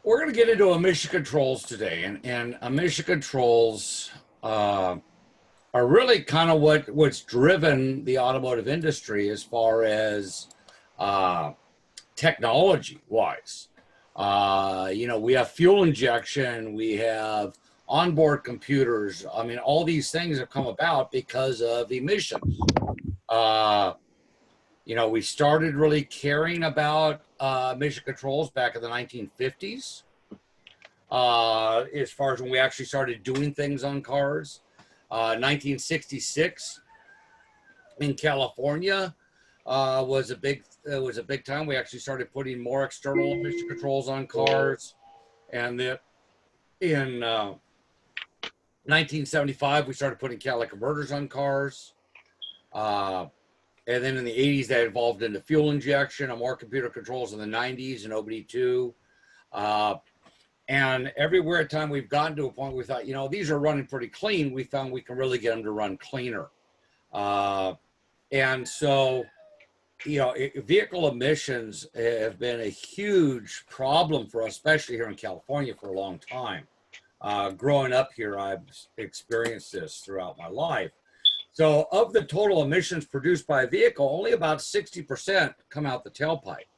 We're going to get into emission controls today, and emission controls uh, are really kind of what's driven the automotive industry as far as uh, technology wise. We have fuel injection, we have onboard computers. I mean, all these things have come about because of emissions. Uh, we started really caring about emission controls back in the 1950s, as far as when we actually started doing things on cars. 1966 in California was a big time. We actually started putting more external emission controls on cars, and then in 1975 we started putting catalytic converters on cars. And then in the 80s, that evolved into fuel injection and more computer controls in the 90s and OBD2. And everywhere at time we've gotten to a point we thought, these are running pretty clean. We found we can really get them to run cleaner. And so, vehicle emissions have been a huge problem for us, especially here in California for a long time. Growing up here, I've experienced this throughout my life. So of the total emissions produced by a vehicle, only about 60% come out the tailpipe.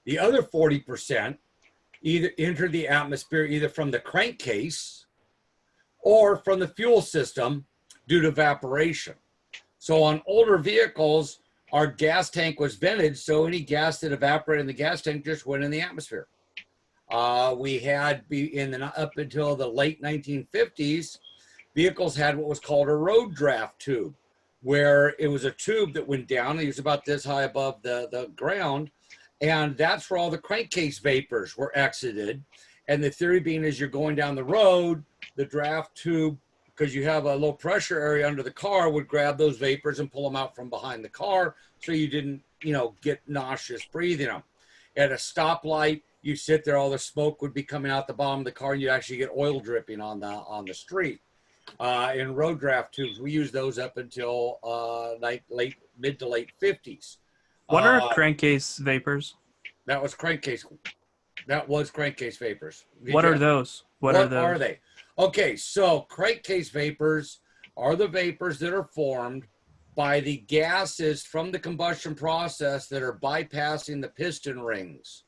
The other 40% either enter the atmosphere either from the crankcase or from the fuel system due to evaporation. So on older vehicles, our gas tank was vented, so any gas that evaporated in the gas tank just went in the atmosphere. We had up until the late 1950s, vehicles had what was called a road draft tube, where it was a tube that went down. It was about this high above the ground, and that's where all the crankcase vapors were exited. And the theory being is you're going down the road, the draft tube, because you have a low pressure area under the car, would grab those vapors and pull them out from behind the car, so you didn't, get nauseous breathing them. At a stoplight, you sit there, all the smoke would be coming out the bottom of the car, and you actually get oil dripping on the street. In road draft tubes, we used those up until mid to late 50s. What are crankcase vapors? That was crankcase vapors. What are those? What are they? Okay, so crankcase vapors are the vapors that are formed by the gases from the combustion process that are bypassing the piston rings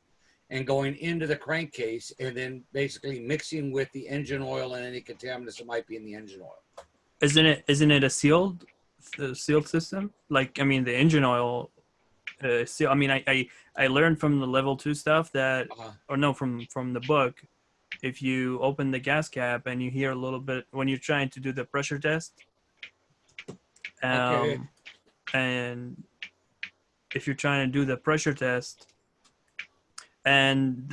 and going into the crankcase, and then basically mixing with the engine oil and any contaminants that might be in the engine oil. Isn't it a sealed system? Like, I mean, the engine oil. I mean, I learned from the level 2 stuff that, or no, from the book. If you open the gas cap and you hear a little bit when you're trying to do the pressure test, Okay. And if you're trying to do the pressure test, and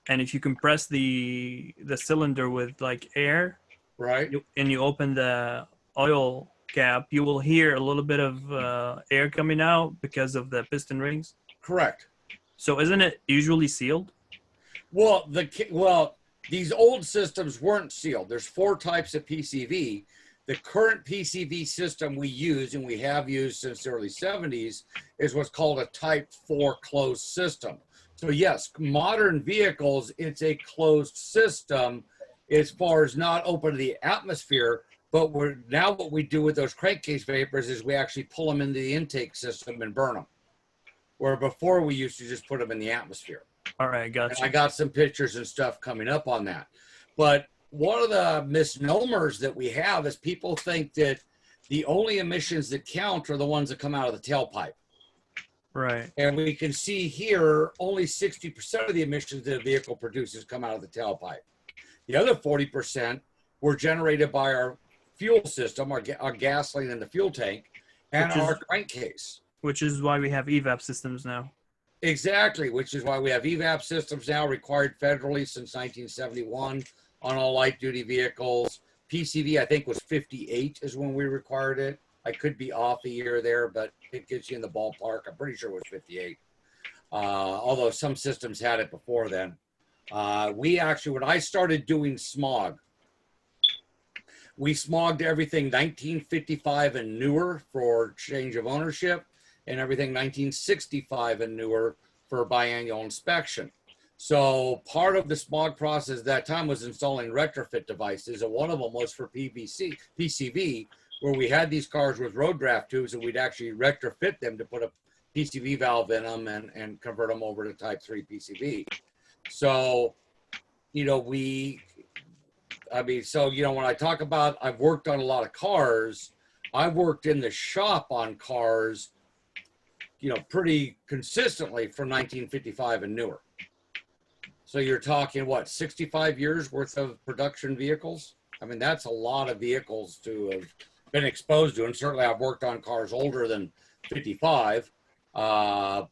if you compress the cylinder with like air, right, and you open the oil cap, you will hear a little bit of air coming out because of the piston rings. Correct. So isn't it usually sealed? Well, these old systems weren't sealed. There's 4 types of PCV. The current PCV system we use, and we have used since the early 70s, is what's called a Type 4 closed system. So yes, modern vehicles, it's a closed system as far as not open to the atmosphere, but what we do with those crankcase vapors is we actually pull them into the intake system and burn them. Where before we used to just put them in the atmosphere. All right, gotcha. And I got some pictures and stuff coming up on that. But one of the misnomers that we have is people think that the only emissions that count are the ones that come out of the tailpipe. Right. And we can see here only 60% of the emissions that a vehicle produces come out of the tailpipe. The other 40% were generated by our fuel system, our gasoline in the fuel tank, and our crankcase. Which is why we have evap systems now. Exactly, which is why we have evap systems now required federally since 1971 on all light-duty vehicles. PCV, I think, was 58 is when we required it. I could be off a year there, but it gets you in the ballpark. I'm pretty sure it was 58, although some systems had it before then. When I started doing smog, we smogged everything 1955 and newer for change of ownership, and everything 1965 and newer for biannual inspection. So part of the smog process at that time was installing retrofit devices, and one of them was for PCV, where we had these cars with road draft tubes, and we'd actually retrofit them to put a PCV valve in them and convert them over to Type 3 PCV. So, you know, when I talk about I've worked on a lot of cars, I've worked in the shop on cars, you know, pretty consistently from 1955 and newer. So you're talking, what, 65 years worth of production vehicles? I mean, that's a lot of vehicles to have been exposed to. And certainly I've worked on cars older than 55. But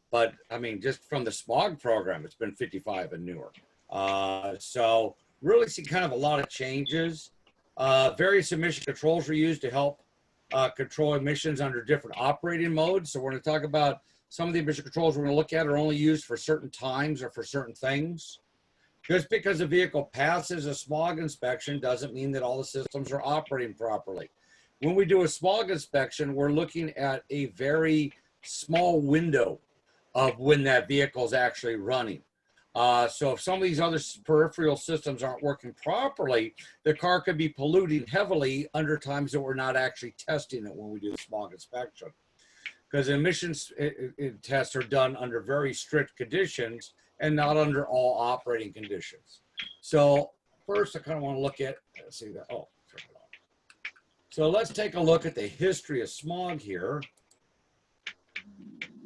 I mean, just from the smog program, it's been 55 and newer. So really see kind of a lot of changes. Various emission controls are used to help control emissions under different operating modes. So we're going to talk about some of the emission controls we're going to look at are only used for certain times or for certain things. Just because a vehicle passes a smog inspection doesn't mean that all the systems are operating properly. When we do a smog inspection, we're looking at a very small window of when that vehicle is actually running. So if some of these other peripheral systems aren't working properly, the car could be polluting heavily under times that we're not actually testing it when we do the smog inspection. Because emissions tests are done under very strict conditions and not under all operating conditions. So first I kind of want to look at, let's see that, oh, turn it on. So let's take a look at the history of smog here.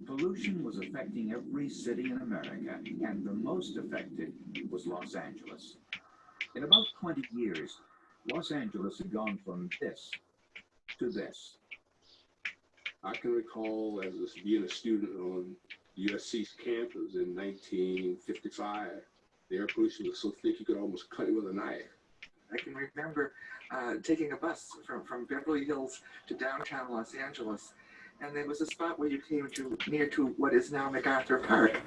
Pollution was affecting every city in America, and the most affected was Los Angeles. In about 20 years, Los Angeles had gone from this to this. I can recall as being a student on USC's campus in 1955, the air pollution was so thick you could almost cut it with a knife. I can remember taking a bus from Beverly Hills to downtown Los Angeles. And there was a spot where you came to near to what is now MacArthur Park.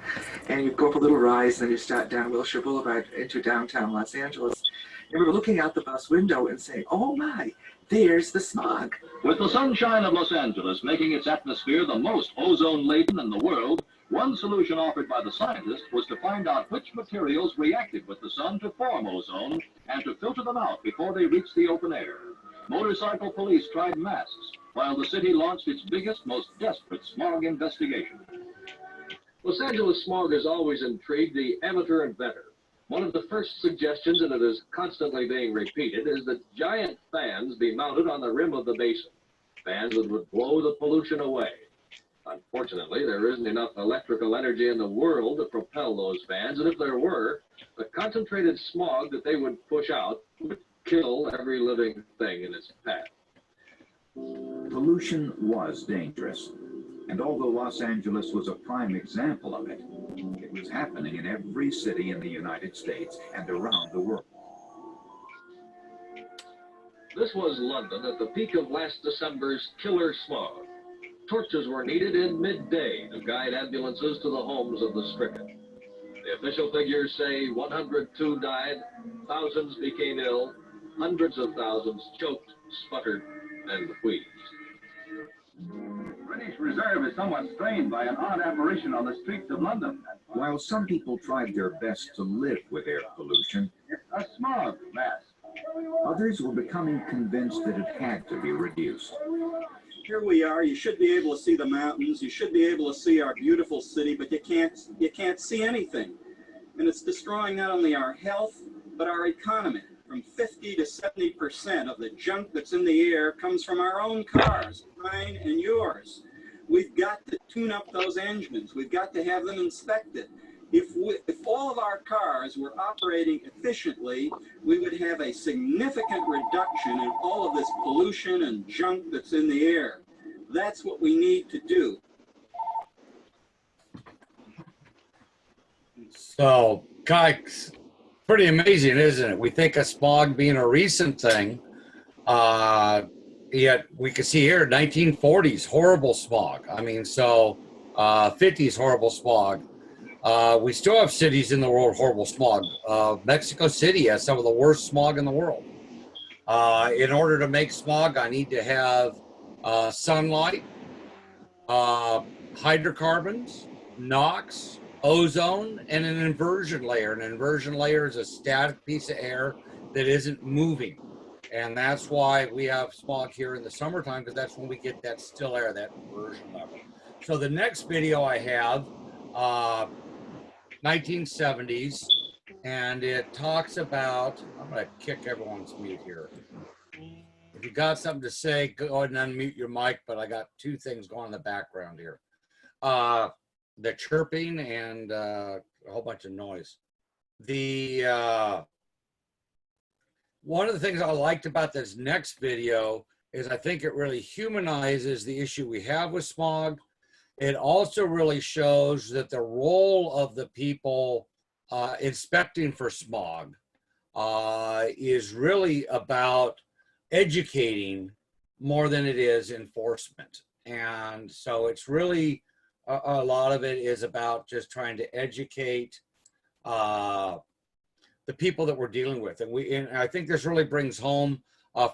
And you go up a little rise, and then you start down Wilshire Boulevard into downtown Los Angeles. And we were looking out the bus window and saying, oh my, there's the smog. With the sunshine of Los Angeles making its atmosphere the most ozone-laden in the world, one solution offered by the scientists was to find out which materials reacted with the sun to form ozone and to filter them out before they reached the open air. Motorcycle police tried masks, while the city launched its biggest, most desperate smog investigation. Los Angeles smog has always intrigued the amateur inventor. One of the first suggestions, and it is constantly being repeated, is that giant fans be mounted on the rim of the basin. Fans that would blow the pollution away. Unfortunately, there isn't enough electrical energy in the world to propel those fans, and if there were, the concentrated smog that they would push out would kill every living thing in its path. Pollution was dangerous, and although Los Angeles was a prime example of it, it was happening in every city in the United States and around the world. This was London at the peak of last December's killer smog. Torches were needed in midday to guide ambulances to the homes of the stricken. The official figures say 102 died, thousands became ill, hundreds of thousands choked, sputtered, and wheezed. British Reserve is somewhat strained by an odd apparition on the streets of London. While some people tried their best to live with air pollution, It's a smog mask. others were becoming convinced that it had to be reduced. Here we are. You should be able to see the mountains. You should be able to see our beautiful city, but you can't see anything. And it's destroying not only our health, but our economy. From 50 to 70% of the junk that's in the air comes from our own cars, mine and yours. We've got to tune up those engines. We've got to have them inspected. If all of our cars were operating efficiently, we would have a significant reduction in all of this pollution and junk that's in the air. That's what we need to do. So, guys, pretty amazing, isn't it? We think of smog being a recent thing, yet we can see here 1940s horrible smog. I mean, so 50s horrible smog. We still have cities in the world with horrible smog. Mexico City has some of the worst smog in the world. In order to make smog, I need to have sunlight, hydrocarbons, NOx, ozone, and an inversion layer. An inversion layer is a static piece of air that isn't moving. And that's why we have smog here in the summertime, because that's when we get that still air, that inversion level. So the next video I have, 1970s, and it talks about, I'm going to kick everyone's mute here. If you got something to say, go ahead and unmute your mic, but I got two things going in the background here. The chirping and a whole bunch of noise. One of the things I liked about this next video is I think it really humanizes the issue we have with smog. It also really shows that the role of the people inspecting for smog is really about educating more than it is enforcement. And so it's really, a lot of it is about just trying to educate the people that we're dealing with. And I think this really brings home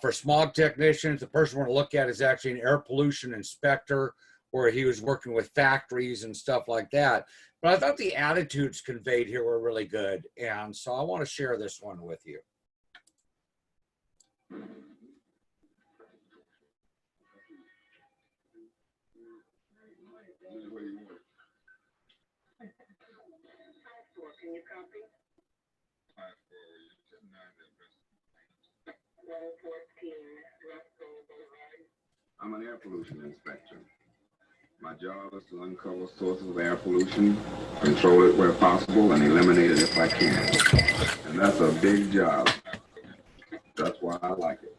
for smog technicians, the person we're going to look at is actually an air pollution inspector, where he was working with factories and stuff like that. But I thought the attitudes conveyed here were really good. And so I want to share this one with you. Can you copy? I'm an air pollution inspector. My job is to uncover sources of air pollution, control it where possible, and eliminate it if I can. And that's a big job. That's why I like it.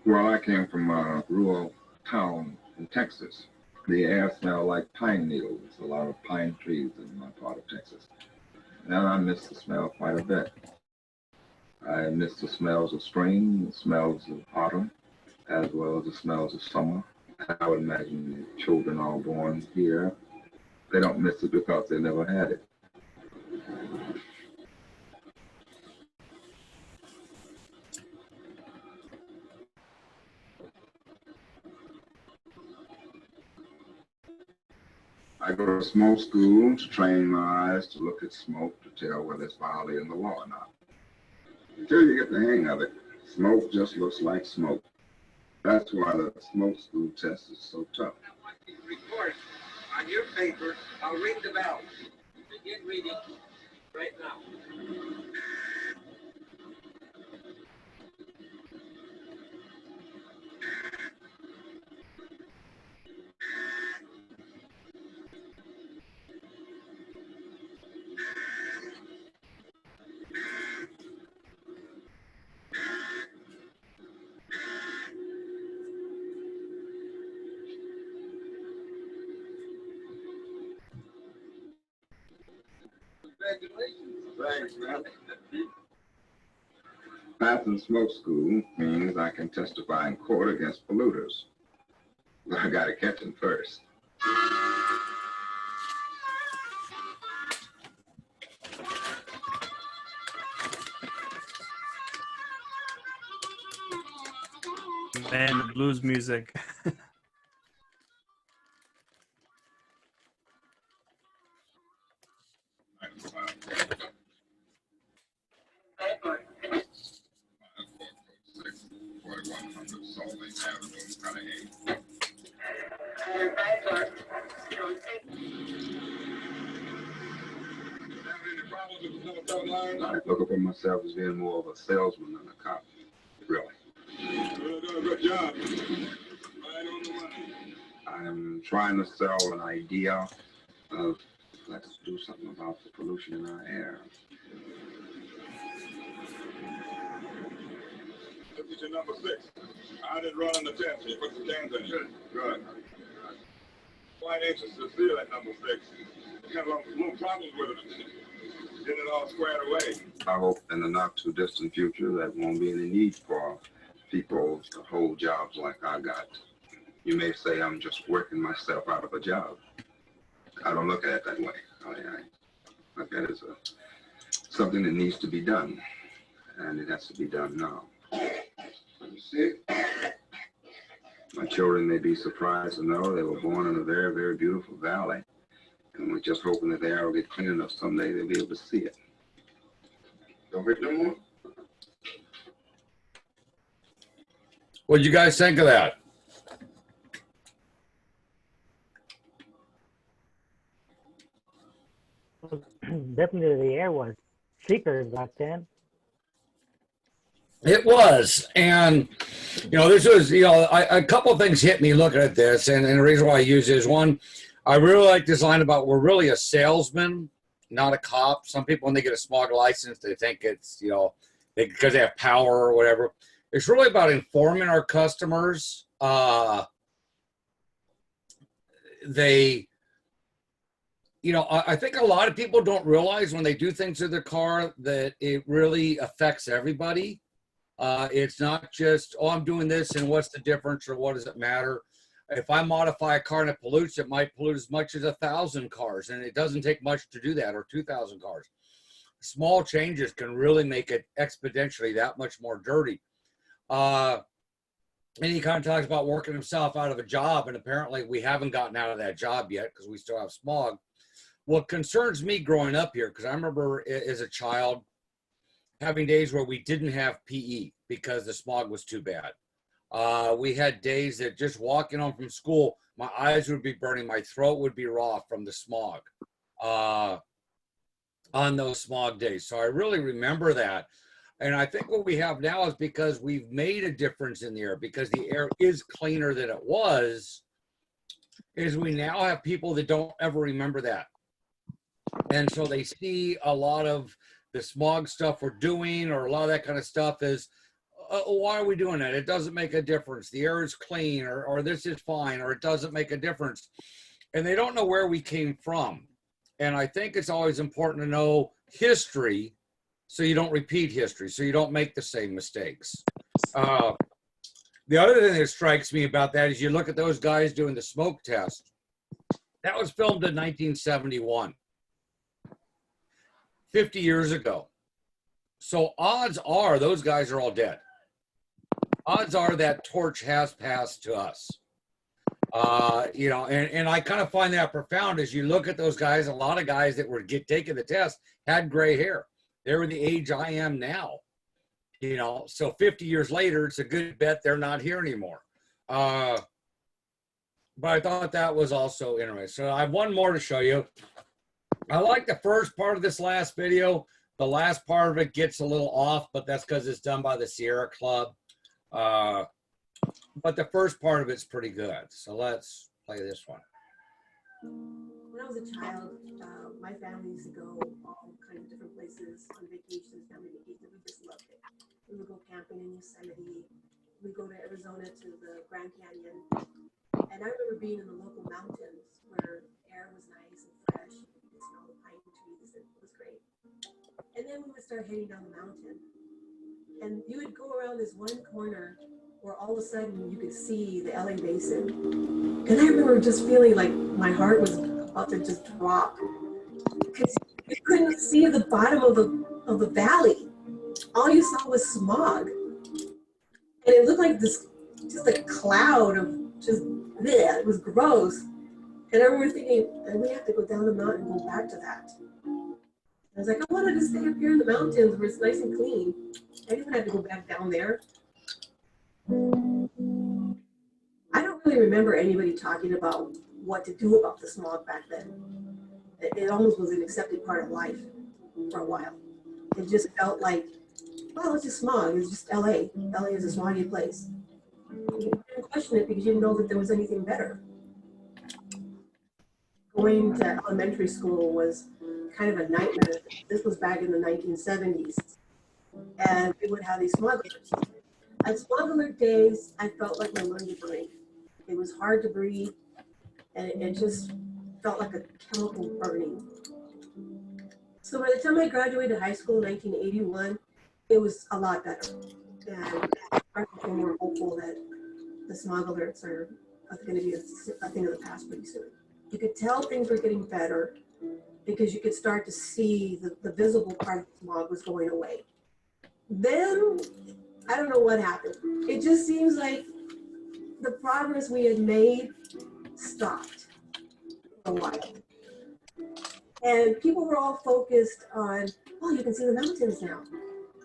Well, I came from a rural town in Texas. The air smelled like pine needles. A lot of pine trees in my part of Texas. And I miss the smell quite a bit. I miss the smells of spring, the smells of autumn, as well as the smells of summer. I would imagine the children all born here, they don't miss it because they never had it. I go to smoke school to train my eyes to look at smoke to tell whether it's violating the law or not. Until you get the hang of it, smoke just looks like smoke. That's why the smoke school test is so tough. Report on your paper. I'll ring the bell. Begin reading right now. Thanks, man. Passing smoke school means I can testify in court against polluters. But I gotta catch them first. Man, the blues music. I look upon myself as being more of a salesman than a cop, really. You're doing a good job. Right on the money. I'm trying to sell an idea of let's do something about the pollution in our air. This is your number 6. I did run on the test. You put some cans in it. Good. Quite anxious to see that number 6. We got a little problems with it. Getting it all squared away. I hope in the not too distant future there won't be any need for people to hold jobs like I got. You may say I'm just working myself out of a job. I don't look at it that way. I look at it as something that needs to be done, and it has to be done now. You see it? My children may be surprised to know they were born in a very, very beautiful valley, and we're just hoping that the air will get clean enough someday they'll be able to see it. Don't hit no more. What do you guys think of that? Definitely the air was thicker back then. It was. And, you know, this was, you know, a couple of things hit me looking at this. And the reason why I use it is, one, I really like this line about we're really a salesman, not a cop. Some people, when they get a smog license, they think it's, you know, because they have power or whatever. It's really about informing our customers. You know, I think a lot of people don't realize when they do things to their car that it really affects everybody. It's not just, oh, I'm doing this and what's the difference or what does it matter? If I modify a car and it pollutes, it might pollute as much as 1,000 cars, and it doesn't take much to do that, or 2,000 cars. Small changes can really make it exponentially that much more dirty. And he kind of talks about working himself out of a job, and apparently we haven't gotten out of that job yet because we still have smog. What concerns me growing up here, because I remember as a child having days where we didn't have PE because the smog was too bad. We had days that just walking home from school, my eyes would be burning, my throat would be raw from the smog on those smog days. So I really remember that. And I think what we have now is because we've made a difference in the air, because the air is cleaner than it was, is we now have people that don't ever remember that. And so they see a lot of the smog stuff we're doing, or a lot of that kind of stuff is, why are we doing that? It doesn't make a difference. The air is clean, or this is fine, or it doesn't make a difference. And they don't know where we came from. And I think it's always important to know history so you don't repeat history, so you don't make the same mistakes. The other thing that strikes me about that is you look at those guys doing the smoke test. That was filmed in 1971, 50 years ago. So odds are those guys are all dead. Odds are that torch has passed to us. You know, and I kind of find that profound as you look at those guys. A lot of guys that were taking the test had gray hair. They were the age I am now. You know, so 50 years later, it's a good bet they're not here anymore. But I thought that was also interesting. So I have one more to show you. I like the first part of this last video. The last part of it gets a little off, but that's because it's done by the Sierra Club. But the first part of it's pretty good. So let's play this one. When I was a child, my family used to go all kinds of different places on vacations, family vacations. We just loved it. We would go camping in Yosemite. We'd go to Arizona to the Grand Canyon. And I remember being in the local mountains where air was nice and fresh. You could smell the pine trees. It was great. And then we would start heading down the mountain. And you would go around this one corner where all of a sudden you could see the LA Basin. And I remember just feeling like my heart was about to just drop. Because you couldn't see the bottom of the valley. All you saw was smog. And it looked like this, just a cloud of just, bleh, it was gross. And I remember thinking, we have to go down the mountain and go back to that. I was like, I wanted to stay up here in the mountains where it's nice and clean. I didn't have to go back down there. I don't really remember anybody talking about what to do about the smog back then. It almost was an accepted part of life for a while. It just felt like, well, it's just smog. It's just LA. LA is a smoggy place. You didn't question it because you didn't know that there was anything better. Going to elementary school was kind of a nightmare. This was back in the 1970s. And we would have these smog alerts. On smog alert days, I felt like my lungs would break. It was hard to breathe, and it just felt like a chemical burning. So by the time I graduated high school in 1981, it was a lot better. And I feel more hopeful that the smog alerts are going to be a thing of the past pretty soon. You could tell things were getting better, because you could start to see the visible part of the smog was going away. Then, I don't know what happened. It just seems like the progress we had made stopped for a while. And people were all focused on, oh, you can see the mountains now.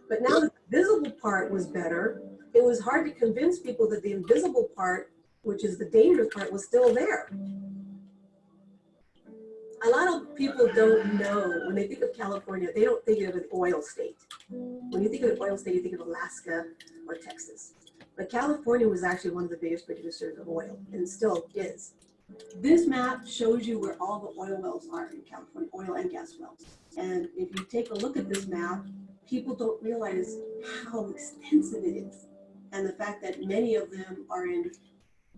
But now that the visible part was better, it was hard to convince people that the invisible part, which is the dangerous part, was still there. A lot of people don't know, when they think of California, they don't think of an oil state. When you think of an oil state, you think of Alaska or Texas. But California was actually one of the biggest producers of oil, and still is. This map shows you where all the oil wells are in California, oil and gas wells. And if you take a look at this map, people don't realize how extensive it is. And the fact that many of them are in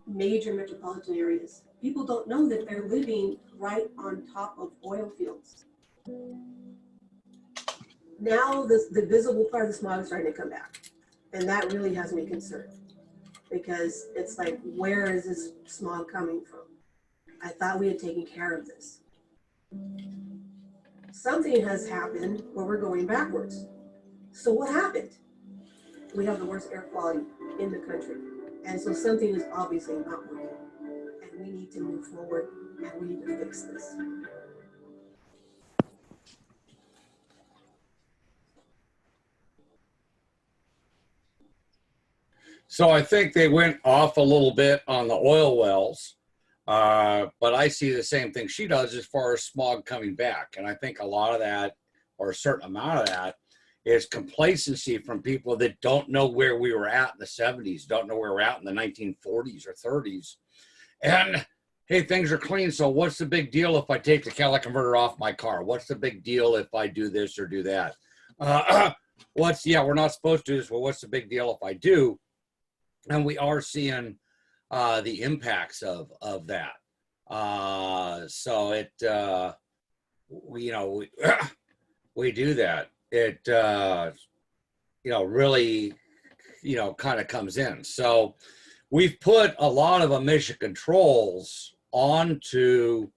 major metropolitan areas. People don't know that they're living right on top of oil fields. Now the visible part of the smog is starting to come back. And that really has me concerned, because it's like, where is this smog coming from? I thought we had taken care of this. Something has happened where we're going backwards. So what happened? We have the worst air quality in the country. And so something is obviously not working. And we need to move forward, and we need to fix this. So I think they went off a little bit on the oil wells, but I see the same thing she does as far as smog coming back. And I think a lot of that, or a certain amount of that, is complacency from people that don't know where we were at in the 70s, don't know where we're at in the 1940s or 30s. And hey, things are clean, so what's the big deal if I take the catalytic converter off my car? What's the big deal if I do this or do that? We're not supposed to do this. Well, what's the big deal if I do? And we are seeing the impacts of that. So it, we do that. It, really, kind of comes in. So we've put a lot of emission controls onto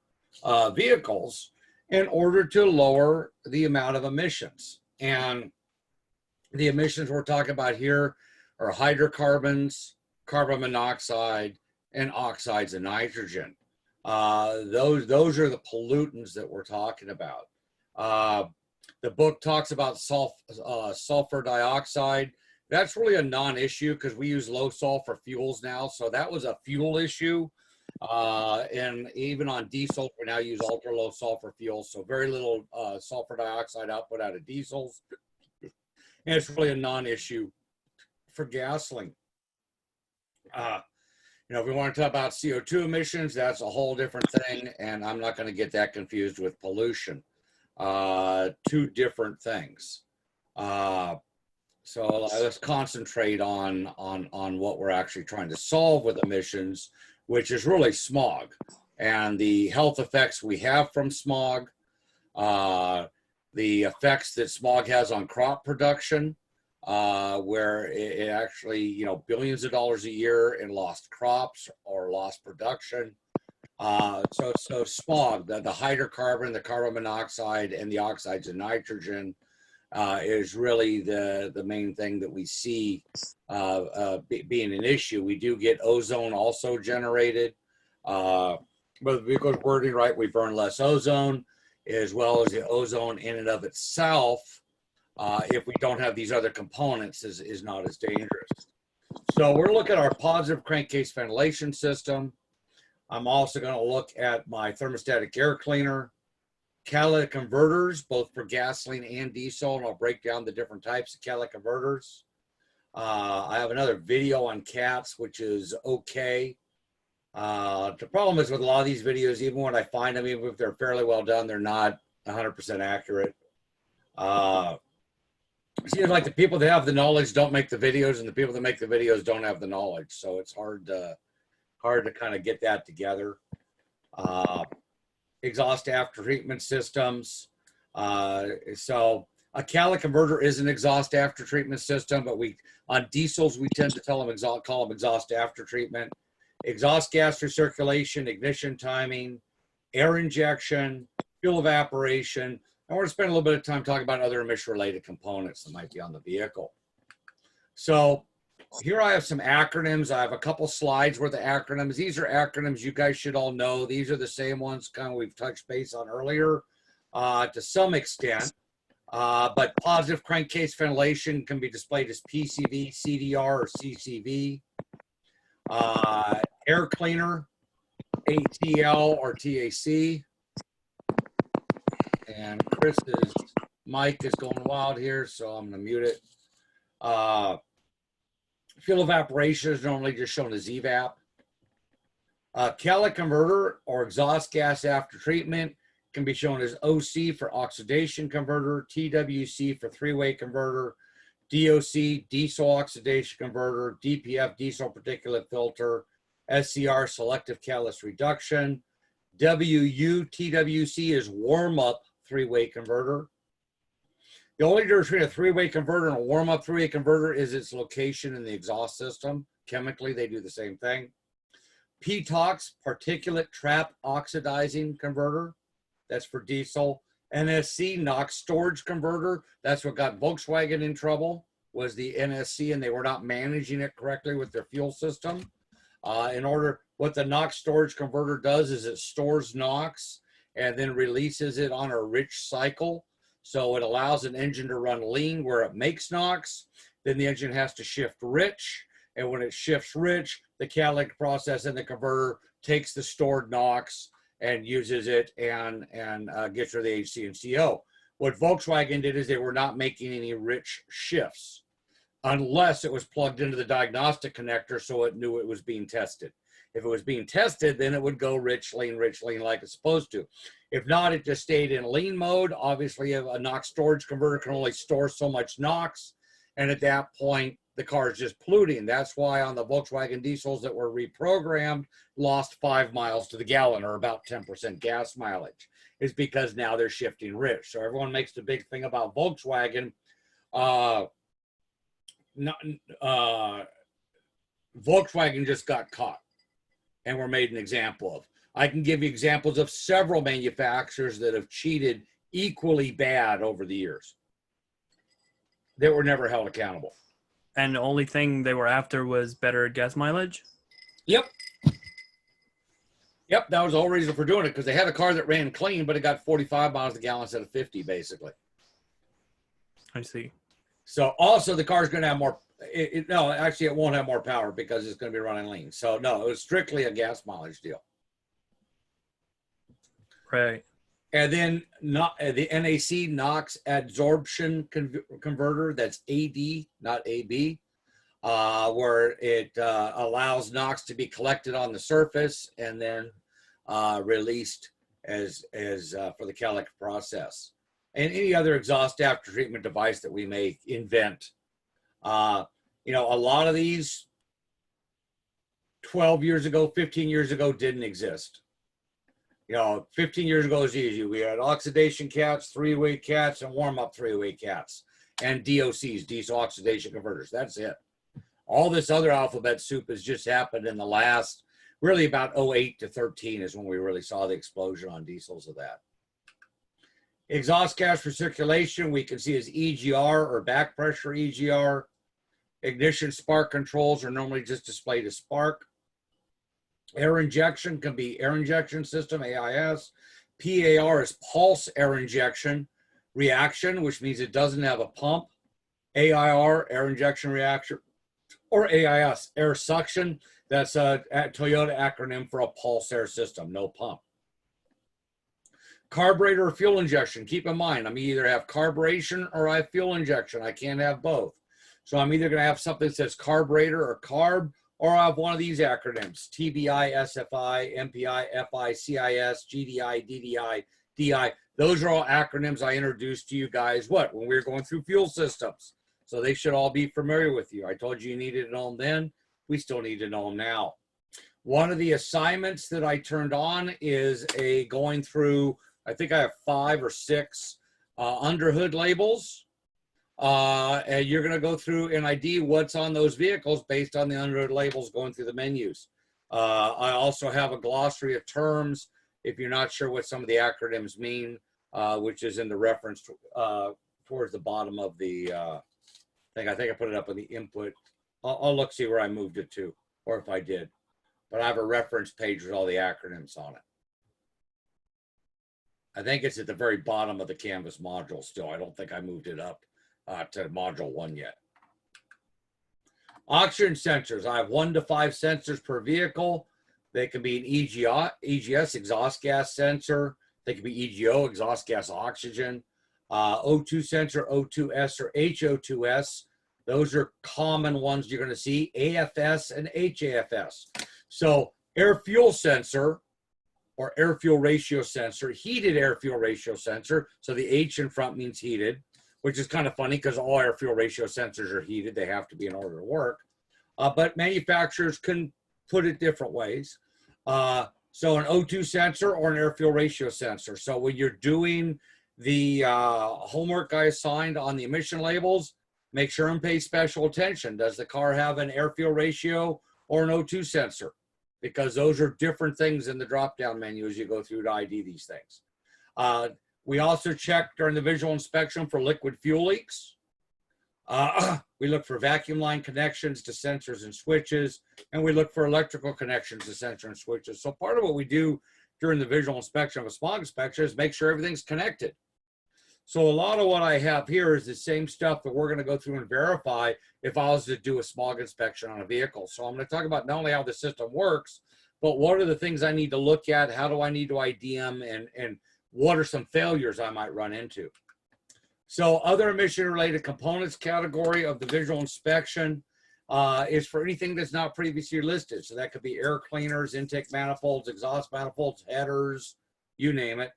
vehicles in order to lower the amount of emissions. And the emissions we're talking about here are hydrocarbons, carbon monoxide, and oxides of nitrogen. Those are the pollutants that we're talking about. The book talks about sulfur dioxide. That's really a non-issue because we use low sulfur fuels now. So that was a fuel issue. And even on diesel, we now use ultra low sulfur fuels. So very little sulfur dioxide output out of diesels. And it's really a non-issue for gasoline. If we want to talk about CO2 emissions, that's a whole different thing. And I'm not going to get that confused with pollution. Two different things. So let's concentrate on what we're actually trying to solve with emissions, which is really smog and the health effects we have from smog, the effects that smog has on crop production, where it actually, billions of dollars a year in lost crops or lost production. So smog, the hydrocarbon, the carbon monoxide, and the oxides of nitrogen is really the main thing that we see being an issue. We do get ozone also generated. But the vehicle's wording right, we burn less ozone, as well as the ozone in and of itself, if we don't have these other components, is not as dangerous. So we're looking at our positive crankcase ventilation system. I'm also going to look at my thermostatic air cleaner, catalytic converters, both for gasoline and diesel, and I'll break down the different types of catalytic converters. I have another video on cats, which is okay. The problem is with a lot of these videos, even when I find them, even if they're fairly well done, they're not 100% accurate. It seems like the people that have the knowledge don't make the videos, and the people that make the videos don't have the knowledge. So it's hard to kind of get that together. Exhaust after treatment systems. So a catalytic converter is an exhaust after treatment system, but on diesels, we tend to call them exhaust after treatment. Exhaust gas recirculation, ignition timing, air injection, fuel evaporation, and we're going to spend a little bit of time talking about other emission-related components that might be on the vehicle. So here I have some acronyms. I have a couple slides worth of acronyms. These are acronyms you guys should all know. These are the same ones kind of we've touched base on earlier to some extent. But positive crankcase ventilation can be displayed as PCV, CDR, or CCV. Air cleaner, ATL or TAC. And Chris's mic is going wild here, so I'm going to mute it. Fuel evaporation is normally just shown as EVAP. Catalytic converter or exhaust gas after treatment can be shown as OC for oxidation converter, TWC for three-way converter, DOC, diesel oxidation converter, DPF, diesel particulate filter, SCR, selective catalyst reduction. WU, TWC is warm-up three-way converter. The only difference between a three-way converter and a warm-up three-way converter is its location in the exhaust system. Chemically, they do the same thing. PTOX, particulate trap oxidizing converter. That's for diesel. NSC, NOx storage converter. That's what got Volkswagen in trouble, was the NSC, and they were not managing it correctly with their fuel system. What the NOx storage converter does is it stores NOx and then releases it on a rich cycle. So it allows an engine to run lean where it makes NOx. Then the engine has to shift rich. And when it shifts rich, the catalytic process in the converter takes the stored NOx and uses it and gets rid of the HC and CO. What Volkswagen did is they were not making any rich shifts unless it was plugged into the diagnostic connector so it knew it was being tested. If it was being tested, then it would go rich, lean like it's supposed to. If not, it just stayed in lean mode. Obviously, a NOx storage converter can only store so much NOx. And at that point, the car is just polluting. That's why on the Volkswagen diesels that were reprogrammed, lost 5 miles to the gallon, or about 10% gas mileage, is because now they're shifting rich. So everyone makes the big thing about Volkswagen. Volkswagen just got caught and were made an example of. I can give you examples of several manufacturers that have cheated equally bad over the years that were never held accountable. And the only thing they were after was better gas mileage? Yep. Yep, that was the whole reason for doing it, because they had a car that ran clean, but it got 45 miles a gallon instead of 50, basically. I see. So also the car's going to have more, no, actually it won't have more power because it's going to be running lean. So no, it was strictly a gas mileage deal. Right. And then the NAC, NOx adsorption converter, that's AD, not AB, where it allows NOx to be collected on the surface and then released as for the catalytic process. And any other exhaust after treatment device that we may invent. You know, a lot of these 12 years ago, 15 years ago didn't exist. You know, 15 years ago was easy. We had oxidation cats, three-way cats, and warm-up three-way cats, and DOCs, diesel oxidation converters. That's it. All this other alphabet soup has just happened in the last, really about 08 to 13 is when we really saw the explosion on diesels of that. Exhaust gas recirculation, we can see as EGR or back pressure EGR. Ignition spark controls are normally just displayed as spark. Air injection can be air injection system, AIS. PAR is pulse air injection reaction, which means it doesn't have a pump. AIR, air injection reaction, or AIS, air suction. That's a Toyota acronym for a pulse air system, no pump. Carburetor or fuel injection. Keep in mind, I'm either have carburation or I have fuel injection. I can't have both. So I'm either going to have something that says carburetor or carb, or I have one of these acronyms, TBI, SFI, MPI, FI, CIS, GDI, DDI, DI. Those are all acronyms I introduced to you guys, when we were going through fuel systems. So they should all be familiar with you. I told you you needed to know them then. We still need to know them now. One of the assignments that I turned on is going through, I think I have 5 or 6 underhood labels. And you're going to go through and ID what's on those vehicles based on the underhood labels going through the menus. I also have a glossary of terms. if you're not sure what some of the acronyms mean, which is in the reference towards the bottom of the thing. I think I put it up on the input. I'll look, see where I moved it to, or if I did. But I have a reference page with all the acronyms on it. I think it's at the very bottom of the Canvas module still. I don't think I moved it up to module 1 yet. Oxygen sensors. I have 1 to 5 sensors per vehicle. They can be an EGS, exhaust gas sensor. They can be EGO, exhaust gas oxygen. O2 sensor, O2S or HO2S. Those are common ones you're going to see, AFS and HAFS. So air fuel sensor or air fuel ratio sensor, heated air fuel ratio sensor. So the H in front means heated, which is kind of funny because all air fuel ratio sensors are heated. They have to be in order to work. But manufacturers can put it different ways. So an O2 sensor or an air fuel ratio sensor. So when you're doing the homework I assigned on the emission labels, make sure and pay special attention. Does the car have an air fuel ratio or an O2 sensor? Because those are different things in the drop-down menu as you go through to ID these things. We also check during the visual inspection for liquid fuel leaks. We look for vacuum line connections to sensors and switches, and we look for electrical connections to sensors and switches. So part of what we do during the visual inspection of a smog inspection is make sure everything's connected. So a lot of what I have here is the same stuff that we're going to go through and verify if I was to do a smog inspection on a vehicle. So I'm going to talk about not only how the system works, but what are the things I need to look at, how do I need to ID them, and what are some failures I might run into. So other emission-related components category of the visual inspection is for anything that's not previously listed. So that could be air cleaners, intake manifolds, exhaust manifolds, headers, you name it.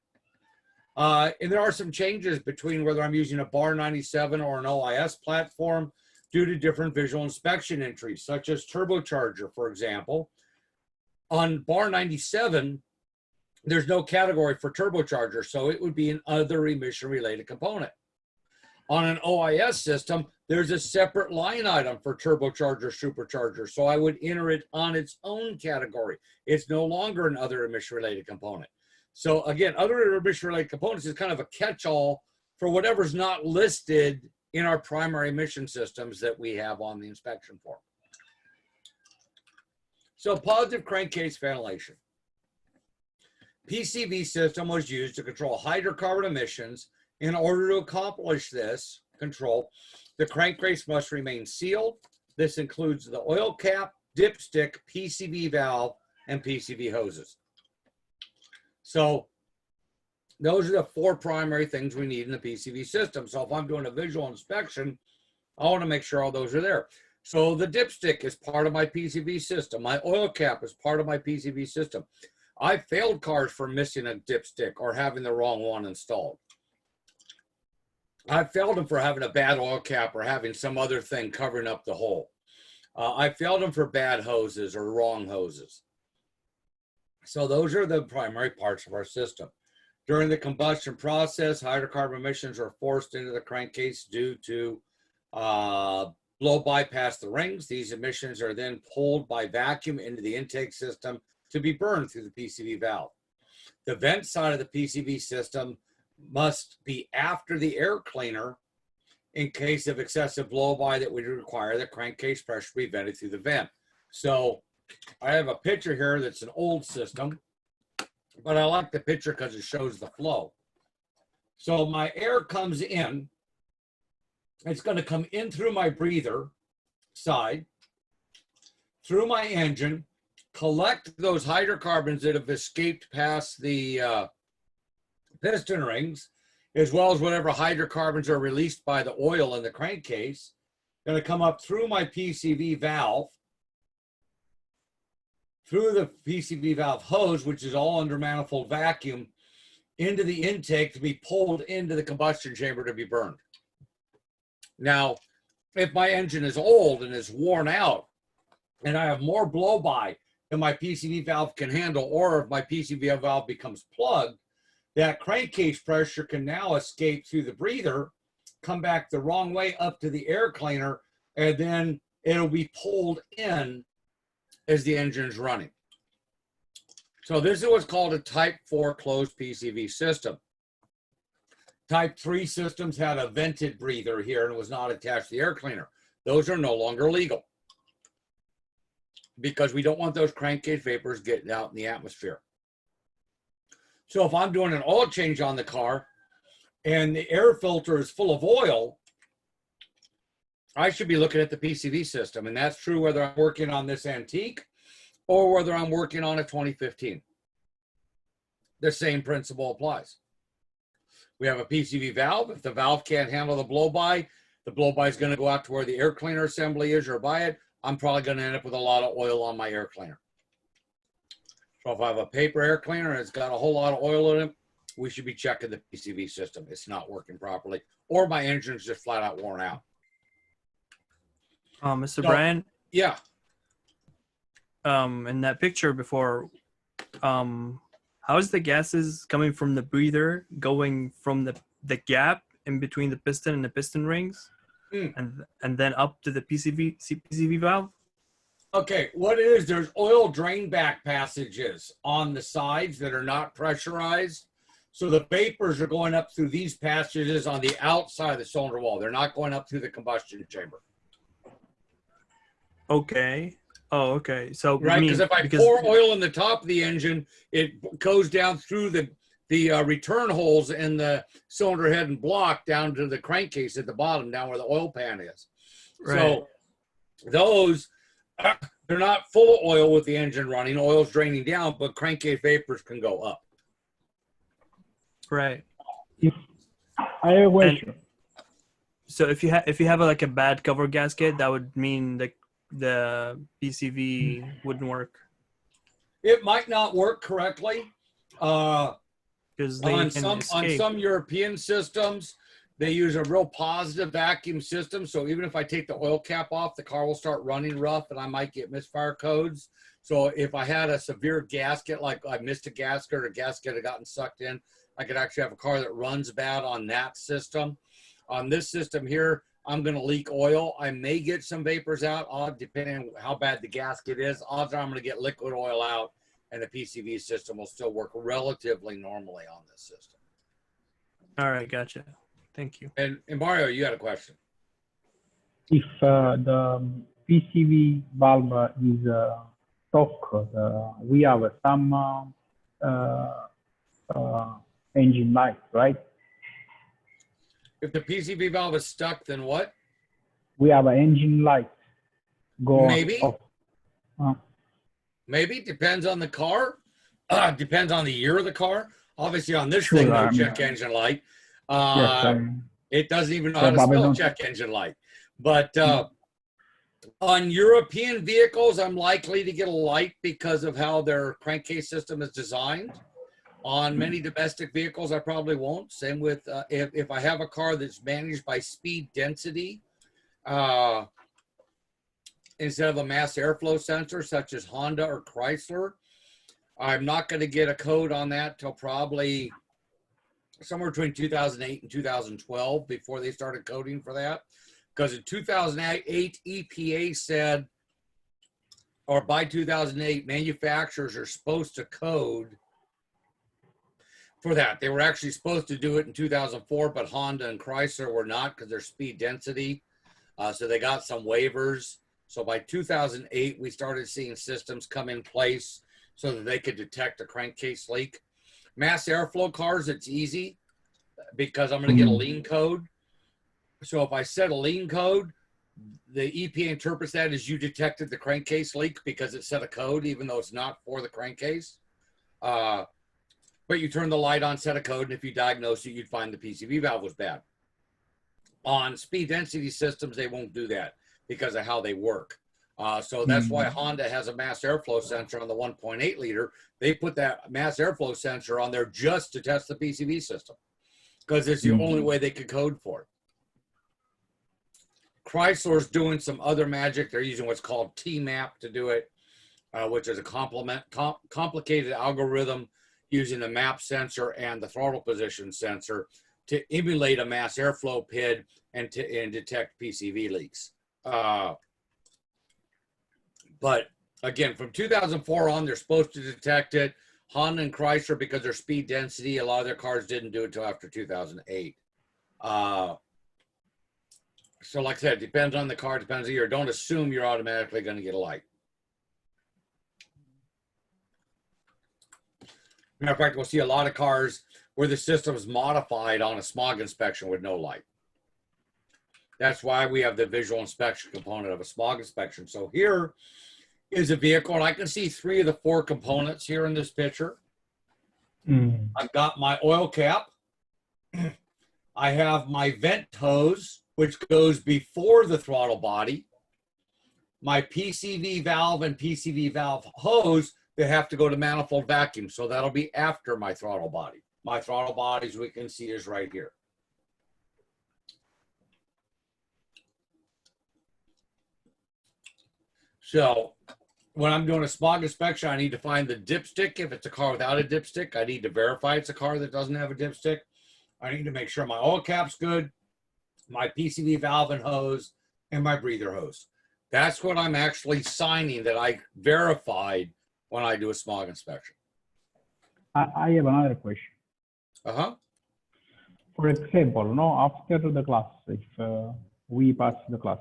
And there are some changes between whether I'm using a bar 97 or an OIS platform due to different visual inspection entries, such as turbocharger, for example. On bar 97, there's no category for turbocharger, so it would be an other emission-related component. On an OIS system, there's a separate line item for turbocharger, supercharger, so I would enter it on its own category. It's no longer an other emission-related component. So again, other emission-related components is kind of a catch-all for whatever's not listed in our primary emission systems that we have on the inspection form. So positive crankcase ventilation. PCV system was used to control hydrocarbon emissions. In order to accomplish this control, the crankcase must remain sealed. This includes the oil cap, dipstick, PCV valve, and PCV hoses. So those are the 4 primary things we need in the PCV system. So if I'm doing a visual inspection, I want to make sure all those are there. So the dipstick is part of my PCV system. My oil cap is part of my PCV system. I failed cars for missing a dipstick or having the wrong one installed. I failed them for having a bad oil cap or having some other thing covering up the hole. I failed them for bad hoses or wrong hoses. So those are the primary parts of our system. During the combustion process, hydrocarbon emissions are forced into the crankcase due to blow bypass the rings. These emissions are then pulled by vacuum into the intake system to be burned through the PCV valve. The vent side of the PCV system must be after the air cleaner in case of excessive blow-by that would require the crankcase pressure to be vented through the vent. So I have a picture here that's an old system, but I like the picture because it shows the flow. So my air comes in. It's going to come in through my breather side, through my engine, collect those hydrocarbons that have escaped past the piston rings, as well as whatever hydrocarbons are released by the oil in the crankcase, going to come up through my PCV valve, through the PCV valve hose, which is all under manifold vacuum, into the intake to be pulled into the combustion chamber to be burned. Now, if my engine is old and is worn out, and I have more blow-by than my PCV valve can handle, or if my PCV valve becomes plugged, that crankcase pressure can now escape through the breather, come back the wrong way up to the air cleaner, and then it'll be pulled in as the engine is running. So this is what's called a Type 4 closed PCV system. Type 3 systems had a vented breather here and was not attached to the air cleaner. Those are no longer legal because we don't want those crankcase vapors getting out in the atmosphere. So if I'm doing an oil change on the car and the air filter is full of oil, I should be looking at the PCV system. And that's true whether I'm working on this antique or whether I'm working on a 2015. The same principle applies. We have a PCV valve. If the valve can't handle the blow-by is going to go out to where the air cleaner assembly is or by it. I'm probably going to end up with a lot of oil on my air cleaner. So if I have a paper air cleaner and it's got a whole lot of oil in it, we should be checking the PCV system. It's not working properly, or my engine's just flat out worn out. Mr. Brian? Yeah. In that picture before, how is the gases coming from the breather going from the gap in between the piston and the piston rings, and then up to the PCV valve? Okay, what it is, there's oil drain back passages on the sides that are not pressurized. So the vapors are going up through these passages on the outside of the cylinder wall. They're not going up through the combustion chamber. Okay. Oh, okay. So right, because if I pour oil in the top of the engine, it goes down through the return holes in the cylinder head and block down to the crankcase at the bottom, down where the oil pan is. Right. So those, they're not full of oil with the engine running. Oil's draining down, but crankcase vapors can go up. Right. I have a question. So if you have like a bad cover gasket, that would mean the PCV wouldn't work. It might not work correctly. Because on some European systems, they use a real positive vacuum system. So even if I take the oil cap off, the car will start running rough and I might get misfire codes. So if I had a severe gasket, like I missed a gasket or a gasket had gotten sucked in, I could actually have a car that runs bad on that system. On this system here, I'm going to leak oil. I may get some vapors out, depending on how bad the gasket is. Odds are I'm going to get liquid oil out, and the PCV system will still work relatively normally on this system. All right, gotcha. Thank you. And Mario, you had a question. If the PCV valve is stock, we have some engine light, right? If the PCV valve is stuck, then what? We have an engine light. Maybe. Maybe. Depends on the car. Depends on the year of the car. Obviously, on this thing, no check engine light. It doesn't even know how to spell check engine light. But on European vehicles, I'm likely to get a light because of how their crankcase system is designed. On many domestic vehicles, I probably won't. Same with if I have a car that's managed by speed density instead of a mass airflow sensor, such as Honda or Chrysler, I'm not going to get a code on that till probably somewhere between 2008 and 2012 before they started coding for that. Because in 2008, EPA said, or by 2008, manufacturers are supposed to code for that. They were actually supposed to do it in 2004, but Honda and Chrysler were not because their speed density. So they got some waivers. So by 2008, we started seeing systems come in place so that they could detect a crankcase leak. Mass airflow cars, it's easy because I'm going to get a lean code. So if I set a lean code, the EPA interprets that as you detected the crankcase leak because it set a code, even though it's not for the crankcase. But you turn the light on, set a code, and if you diagnose it, you'd find the PCV valve was bad. On speed density systems, they won't do that because of how they work. So that's why Honda has a mass airflow sensor on the 1.8 liter. They put that mass airflow sensor on there just to test the PCV system because it's the only way they could code for it. Chrysler's doing some other magic. They're using what's called T-map to do it, which is a complicated algorithm using the map sensor and the throttle position sensor to emulate a mass airflow PID and detect PCV leaks. But again, from 2004 on, they're supposed to detect it. Honda and Chrysler, because their speed density, a lot of their cars didn't do it until after 2008. So like I said, it depends on the car, depends on the year. Don't assume you're automatically going to get a light. Matter of fact, we'll see a lot of cars where the system is modified on a smog inspection with no light. That's why we have the visual inspection component of a smog inspection. So here is a vehicle, and I can see 3 of the 4 components here in this picture. I've got my oil cap. I have my vent hose, which goes before the throttle body. My PCV valve and PCV valve hose that have to go to manifold vacuum. So that'll be after my throttle body. My throttle body, as we can see, is right here. So when I'm doing a smog inspection, I need to find the dipstick. If it's a car without a dipstick, I need to verify it's a car that doesn't have a dipstick. I need to make sure my oil cap's good, my PCV valve and hose, and my breather hose. That's what I'm actually signing that I verified when I do a smog inspection. I have another question. For example, no, after the class, if we pass the class,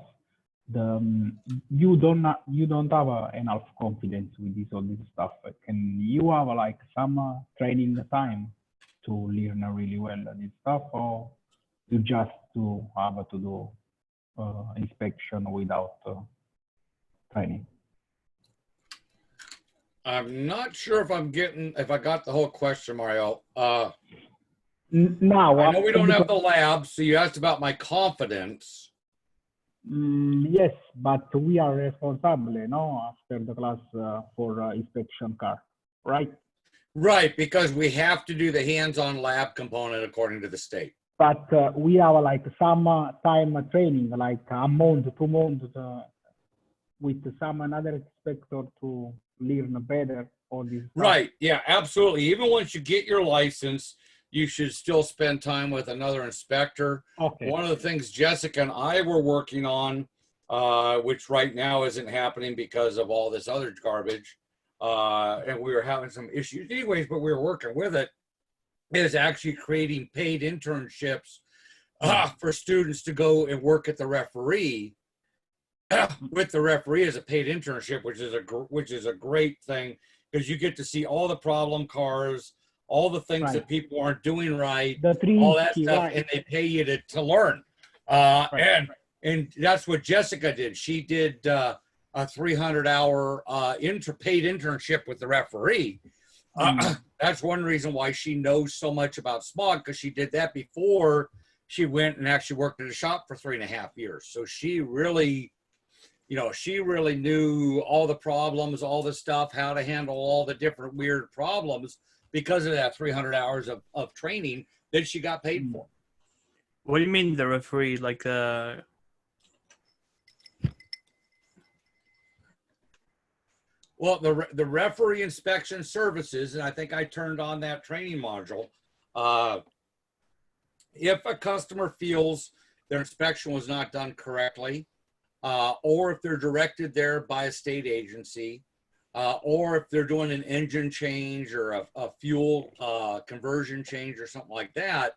you don't have enough confidence with all this stuff. Can you have like some training time to learn really well this stuff, or you just to have to do inspection without training? I'm not sure if I got the whole question, Mario. Now I know we don't have the lab, so you asked about my confidence. Yes, but we are responsible, no, after the class for inspection car, right? Right, because we have to do the hands-on lab component according to the state. But we have like some time training, like a month, 2 months, with some another inspector to learn better all this stuff. Right, yeah, absolutely. Even once you get your license, you should still spend time with another inspector. Okay. One of the things Jessica and I were working on, which right now isn't happening because of all this other garbage, and we were having some issues anyways, but we were working with it, is actually creating paid internships for students to go and work at the referee with the referee as a paid internship, which is a great thing, because you get to see all the problem cars, all the things that people aren't doing right, all that stuff, and they pay you to learn. And that's what Jessica did. She did a 300-hour paid internship with the referee. That's one reason why she knows so much about smog, because she did that before she went and actually worked at a shop for 3.5 years. So she really, she really knew all the problems, all the stuff, how to handle all the different weird problems, because of that 300 hours of training that she got paid for. What do you mean the referee? Like Well, the referee inspection services, and I think I turned on that training module. If a customer feels their inspection was not done correctly, or if they're directed there by a state agency, or if they're doing an engine change or a fuel conversion change or something like that,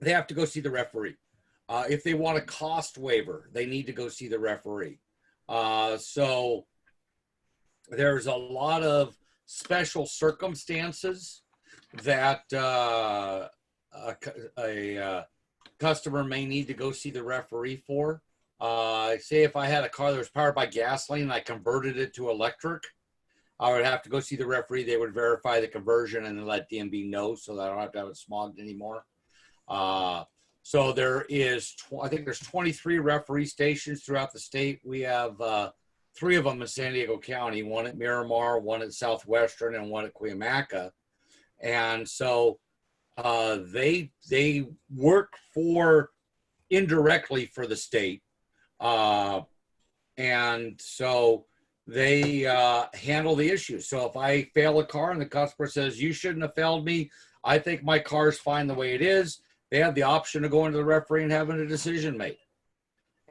they have to go see the referee. If they want a cost waiver, they need to go see the referee. So there's a lot of special circumstances that a customer may need to go see the referee for. Say if I had a car that was powered by gasoline and I converted it to electric, I would have to go see the referee. They would verify the conversion and then let DMV know so that I don't have to have it smogged anymore. So there is, I think there's 23 referee stations throughout the state. We have 3 of them in San Diego County, one at Miramar, one at Southwestern, and one at Cuyamaca. And so they work indirectly for the state. And so they handle the issue. So if I fail a car and the customer says, you shouldn't have failed me, I think my car's fine the way it is, they have the option of going to the referee and having a decision made.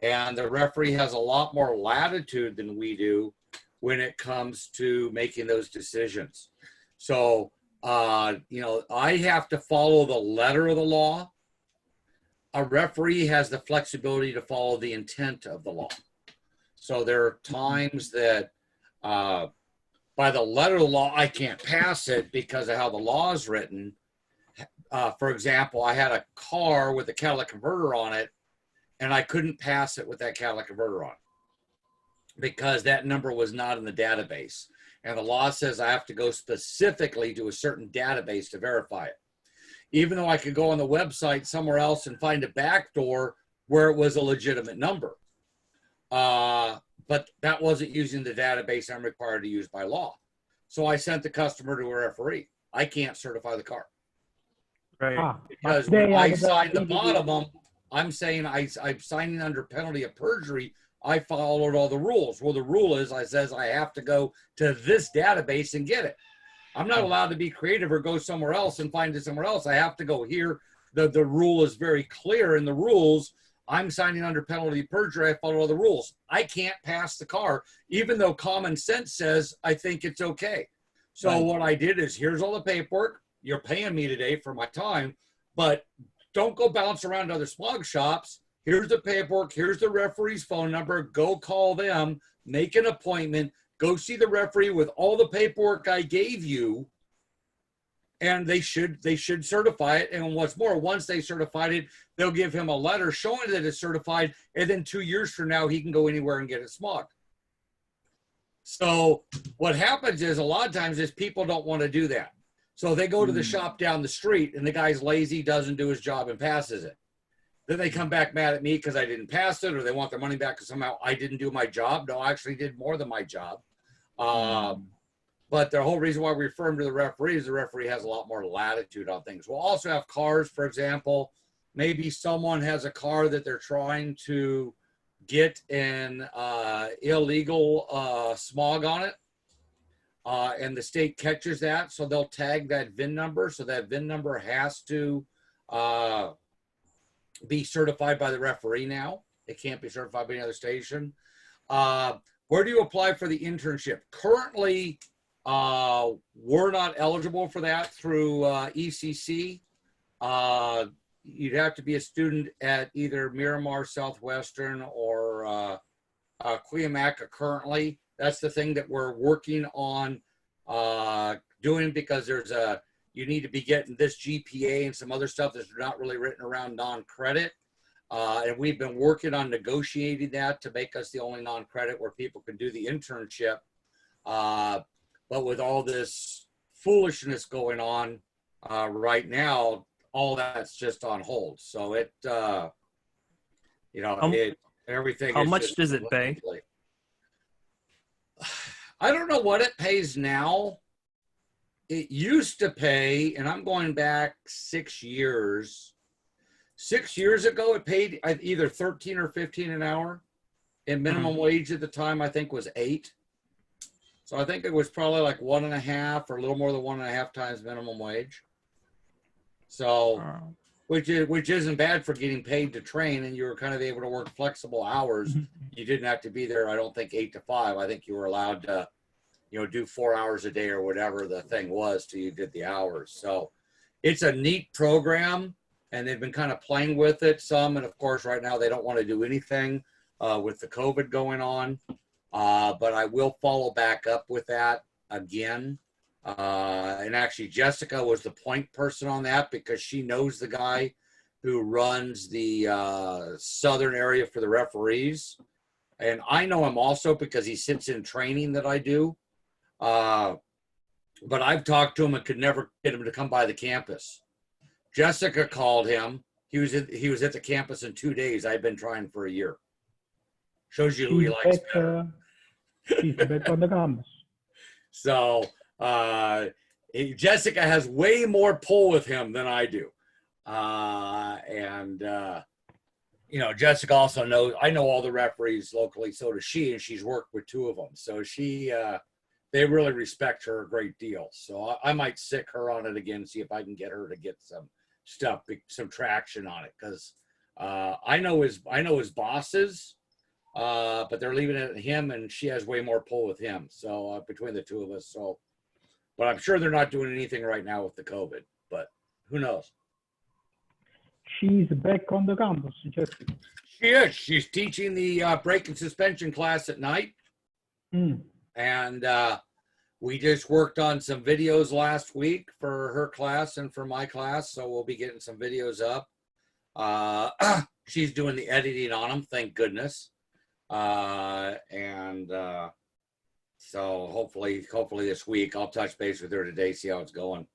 And the referee has a lot more latitude than we do when it comes to making those decisions. So, you know, I have to follow the letter of the law. A referee has the flexibility to follow the intent of the law. So there are times that by the letter of the law, I can't pass it because of how the law is written. For example, I had a car with a catalytic converter on it, and I couldn't pass it with that catalytic converter on because that number was not in the database. And the law says I have to go specifically to a certain database to verify it. Even though I could go on the website somewhere else and find a backdoor where it was a legitimate number. But that wasn't using the database I'm required to use by law. So I sent the customer to a referee. I can't certify the car. Right. Because when I signed the bottom, I'm saying I'm signing under penalty of perjury. I followed all the rules. Well, the rule is I says I have to go to this database and get it. I'm not allowed to be creative or go somewhere else and find it somewhere else. I have to go here. The rule is very clear in the rules. I'm signing under penalty of perjury. I follow all the rules. I can't pass the car, even though common sense says I think it's okay. So what I did is here's all the paperwork. You're paying me today for my time, but don't go bounce around to other smog shops. Here's the paperwork. Here's the referee's phone number. Go call them, make an appointment, go see the referee with all the paperwork I gave you, and they should certify it. And what's more, once they certified it, they'll give him a letter showing that it's certified, and then 2 years from now, he can go anywhere and get it smogged. So what happens is a lot of times is people don't want to do that. So they go to the shop down the street, and the guy's lazy, doesn't do his job, and passes it. Then they come back mad at me because I didn't pass it, or they want their money back because somehow I didn't do my job. No, I actually did more than my job. But the whole reason why we refer them to the referee is the referee has a lot more latitude on things. We'll also have cars, for example, maybe someone has a car that they're trying to get an illegal smog on it. And the state catches that, so they'll tag that VIN number. So that VIN number has to be certified by the referee now. It can't be certified by any other station. Where do you apply for the internship? Currently, we're not eligible for that through ECC. You'd have to be a student at either Miramar Southwestern or Cuyamaca currently. That's the thing that we're working on doing, because there's you need to be getting this GPA and some other stuff that's not really written around non-credit. And we've been working on negotiating that to make us the only non-credit where people can do the internship. But with all this foolishness going on right now, all that's just on hold. So it, you know, everything. How much does it pay? I don't know what it pays now. It used to pay, and I'm going back 6 years. 6 years ago, it paid either 13 or 15 an hour. And minimum wage at the time, I think, was 8. So I think it was probably like 1.5 or a little more than 1.5 times minimum wage. So, which isn't bad for getting paid to train, and you were kind of able to work flexible hours. You didn't have to be there, I don't think, 8 to 5. I think you were allowed to, you know, do 4 hours a day or whatever the thing was till you did the hours. So it's a neat program, and they've been kind of playing with it some. And of course, right now they don't want to do anything with the COVID going on. But I will follow back up with that again. And actually, Jessica was the point person on that because she knows the guy who runs the southern area for the referees. And I know him also because he sits in training that I do. But I've talked to him and could never get him to come by the campus. Jessica called him. He was at the campus in 2 days. I've been trying for a year. Shows you who he likes better. He's back on the campus. So Jessica has way more pull with him than I do. You know, Jessica also knows, I know all the referees locally, so does she, and she's worked with 2 of them. So she, they really respect her a great deal. So I might sick her on it again, see if I can get her to get some stuff, some traction on it. Cause I know his bosses, but they're leaving it at him, and she has way more pull with him. So between the two of us, so, but I'm sure they're not doing anything right now with the COVID, but who knows? She's back on the campus, Jessica. She is. She's teaching the brake and suspension class at night. And we just worked on some videos last week for her class and for my class. So we'll be getting some videos up. She's doing the editing on them, thank goodness. So hopefully this week I'll touch base with her today, see how it's going.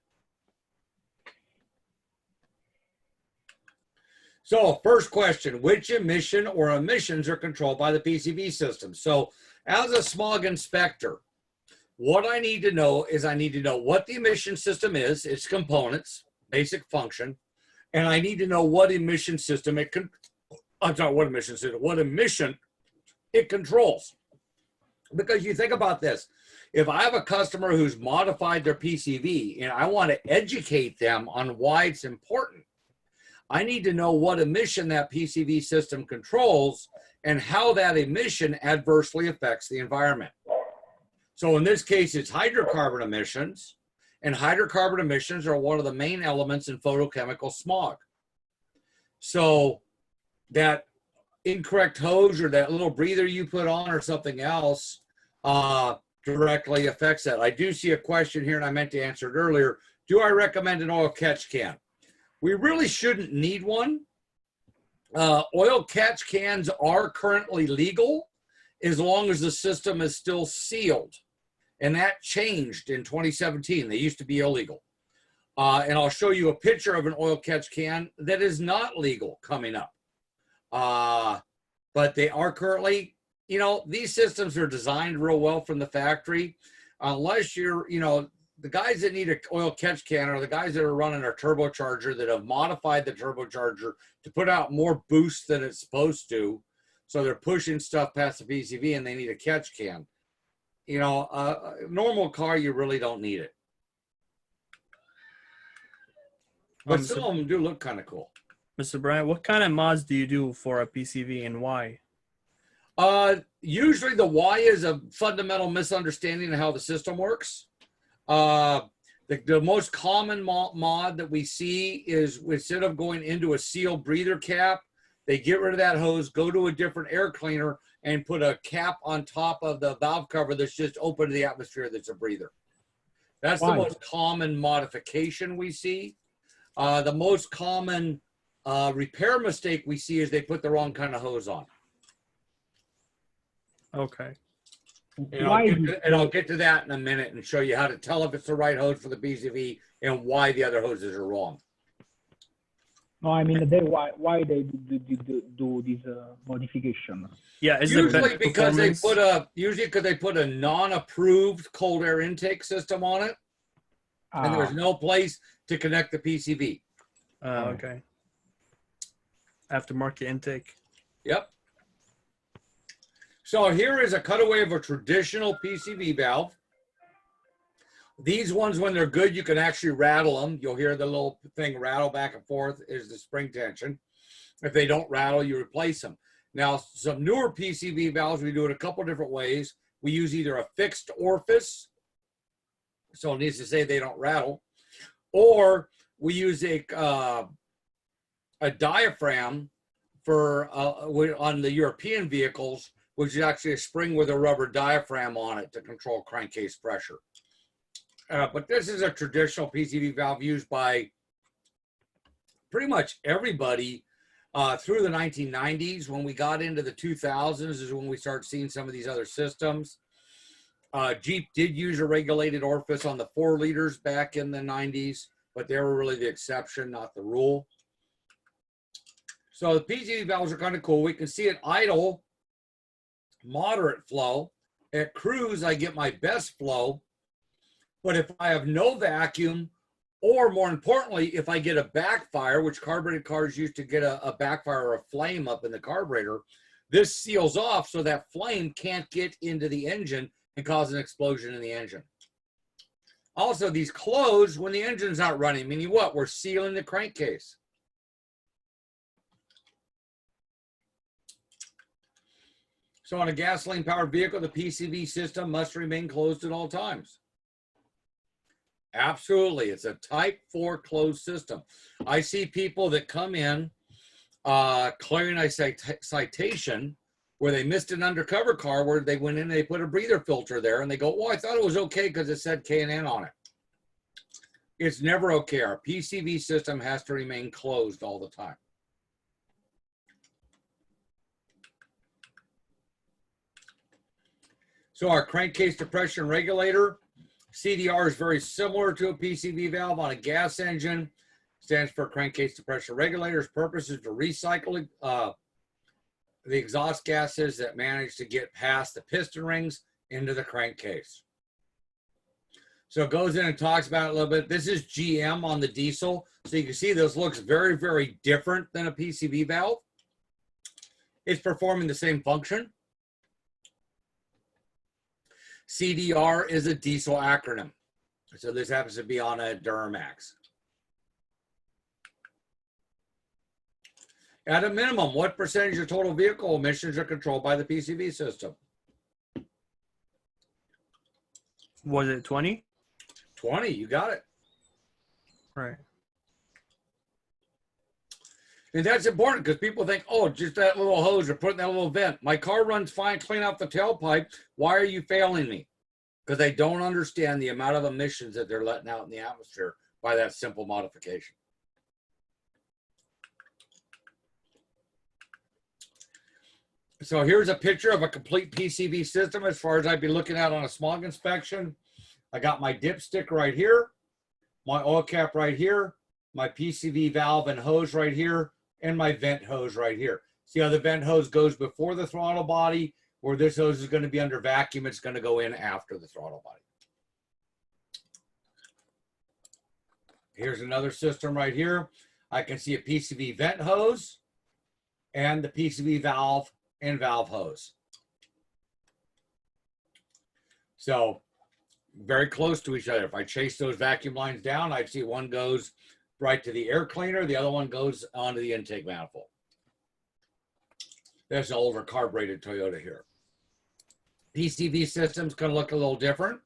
So first question, which emission or emissions are controlled by the PCV system? So as a smog inspector, what I need to know is I need to know what the emission system is, its components, basic function, and I need to know what emission system it can, what emission it controls. Because you think about this, if I have a customer who's modified their PCV and I want to educate them on why it's important, I need to know what emission that PCV system controls and how that emission adversely affects the environment. So in this case, it's hydrocarbon emissions, and hydrocarbon emissions are one of the main elements in photochemical smog. So that incorrect hose or that little breather you put on or something else directly affects that. I do see a question here, and I meant to answer it earlier. Do I recommend an oil catch can? We really shouldn't need one. Oil catch cans are currently legal as long as the system is still sealed. And that changed in 2017. They used to be illegal. And I'll show you a picture of an oil catch can that is not legal coming up. But they are currently, you know, these systems are designed real well from the factory. Unless you're, you know, the guys that need an oil catch can are the guys that are running a turbocharger that have modified the turbocharger to put out more boost than it's supposed to. So they're pushing stuff past the PCV and they need a catch can. You know, a normal car, you really don't need it. But some of them do look kind of cool. Mr. Bryant, what kind of mods do you do for a PCV and why? Usually the why is a fundamental misunderstanding of how the system works. The most common mod that we see is instead of going into a sealed breather cap, they get rid of that hose, go to a different air cleaner, and put a cap on top of the valve cover that's just open to the atmosphere that's a breather. That's the most common modification we see. The most common repair mistake we see is they put the wrong kind of hose on. Okay. And I'll get to that in a minute and show you how to tell if it's the right hose for the PCV and why the other hoses are wrong. No, I mean, why they do this modification? Yeah, usually because they put a non-approved cold air intake system on it, and there's no place to connect the PCV. Okay. Aftermarket intake. Yep. So here is a cutaway of a traditional PCV valve. These ones, when they're good, you can actually rattle them. You'll hear the little thing rattle back and forth is the spring tension. If they don't rattle, you replace them. Now, some newer PCV valves, we do it a couple different ways. We use either a fixed orifice, so it needs to say they don't rattle, or we use a diaphragm for on the European vehicles, which is actually a spring with a rubber diaphragm on it to control crankcase pressure. But this is a traditional PCV valve used by pretty much everybody through the 1990s. When we got into the 2000s is when we started seeing some of these other systems. Jeep did use a regulated orifice on the 4 liters back in the 90s, but they were really the exception, not the rule. So the PCV valves are kind of cool. We can see at idle, moderate flow. At cruise, I get my best flow. But if I have no vacuum, or more importantly, if I get a backfire, which carbureted cars used to get a backfire or a flame up in the carburetor, this seals off so that flame can't get into the engine and cause an explosion in the engine. Also, these close when the engine's not running, meaning what? We're sealing the crankcase. So on a gasoline-powered vehicle, the PCV system must remain closed at all times. Absolutely. It's a type 4 closed system. I see people that come in clearing a citation where they missed an undercover car where they went in and they put a breather filter there and they go, oh, I thought it was okay because it said K&N on it. It's never okay. Our PCV system has to remain closed all the time. So our crankcase depression regulator, CDR, is very similar to a PCV valve on a gas engine. Stands for crankcase depression regulator. Its purpose is to recycle the exhaust gases that manage to get past the piston rings into the crankcase. So it goes in and talks about it a little bit. This is GM on the diesel. So you can see this looks very, very different than a PCV valve. It's performing the same function. CDR is a diesel acronym. So this happens to be on a Duramax. At a minimum, what percentage of total vehicle emissions are controlled by the PCV system? Was it 20? 20, you got it. Right. And that's important because people think, oh, just that little hose or putting that little vent. My car runs fine, clean out the tailpipe. Why are you failing me? Because they don't understand the amount of emissions that they're letting out in the atmosphere by that simple modification. So here's a picture of a complete PCV system as far as I'd be looking at on a smog inspection. I got my dipstick right here, my oil cap right here, my PCV valve and hose right here, and my vent hose right here. See how the vent hose goes before the throttle body, where this hose is going to be under vacuum, it's going to go in after the throttle body. Here's another system right here. I can see a PCV vent hose and the PCV valve and valve hose. So very close to each other. If I chase those vacuum lines down, I'd see one goes right to the air cleaner, the other one goes onto the intake manifold. There's an older carbureted Toyota here. PCV system's gonna look a little different.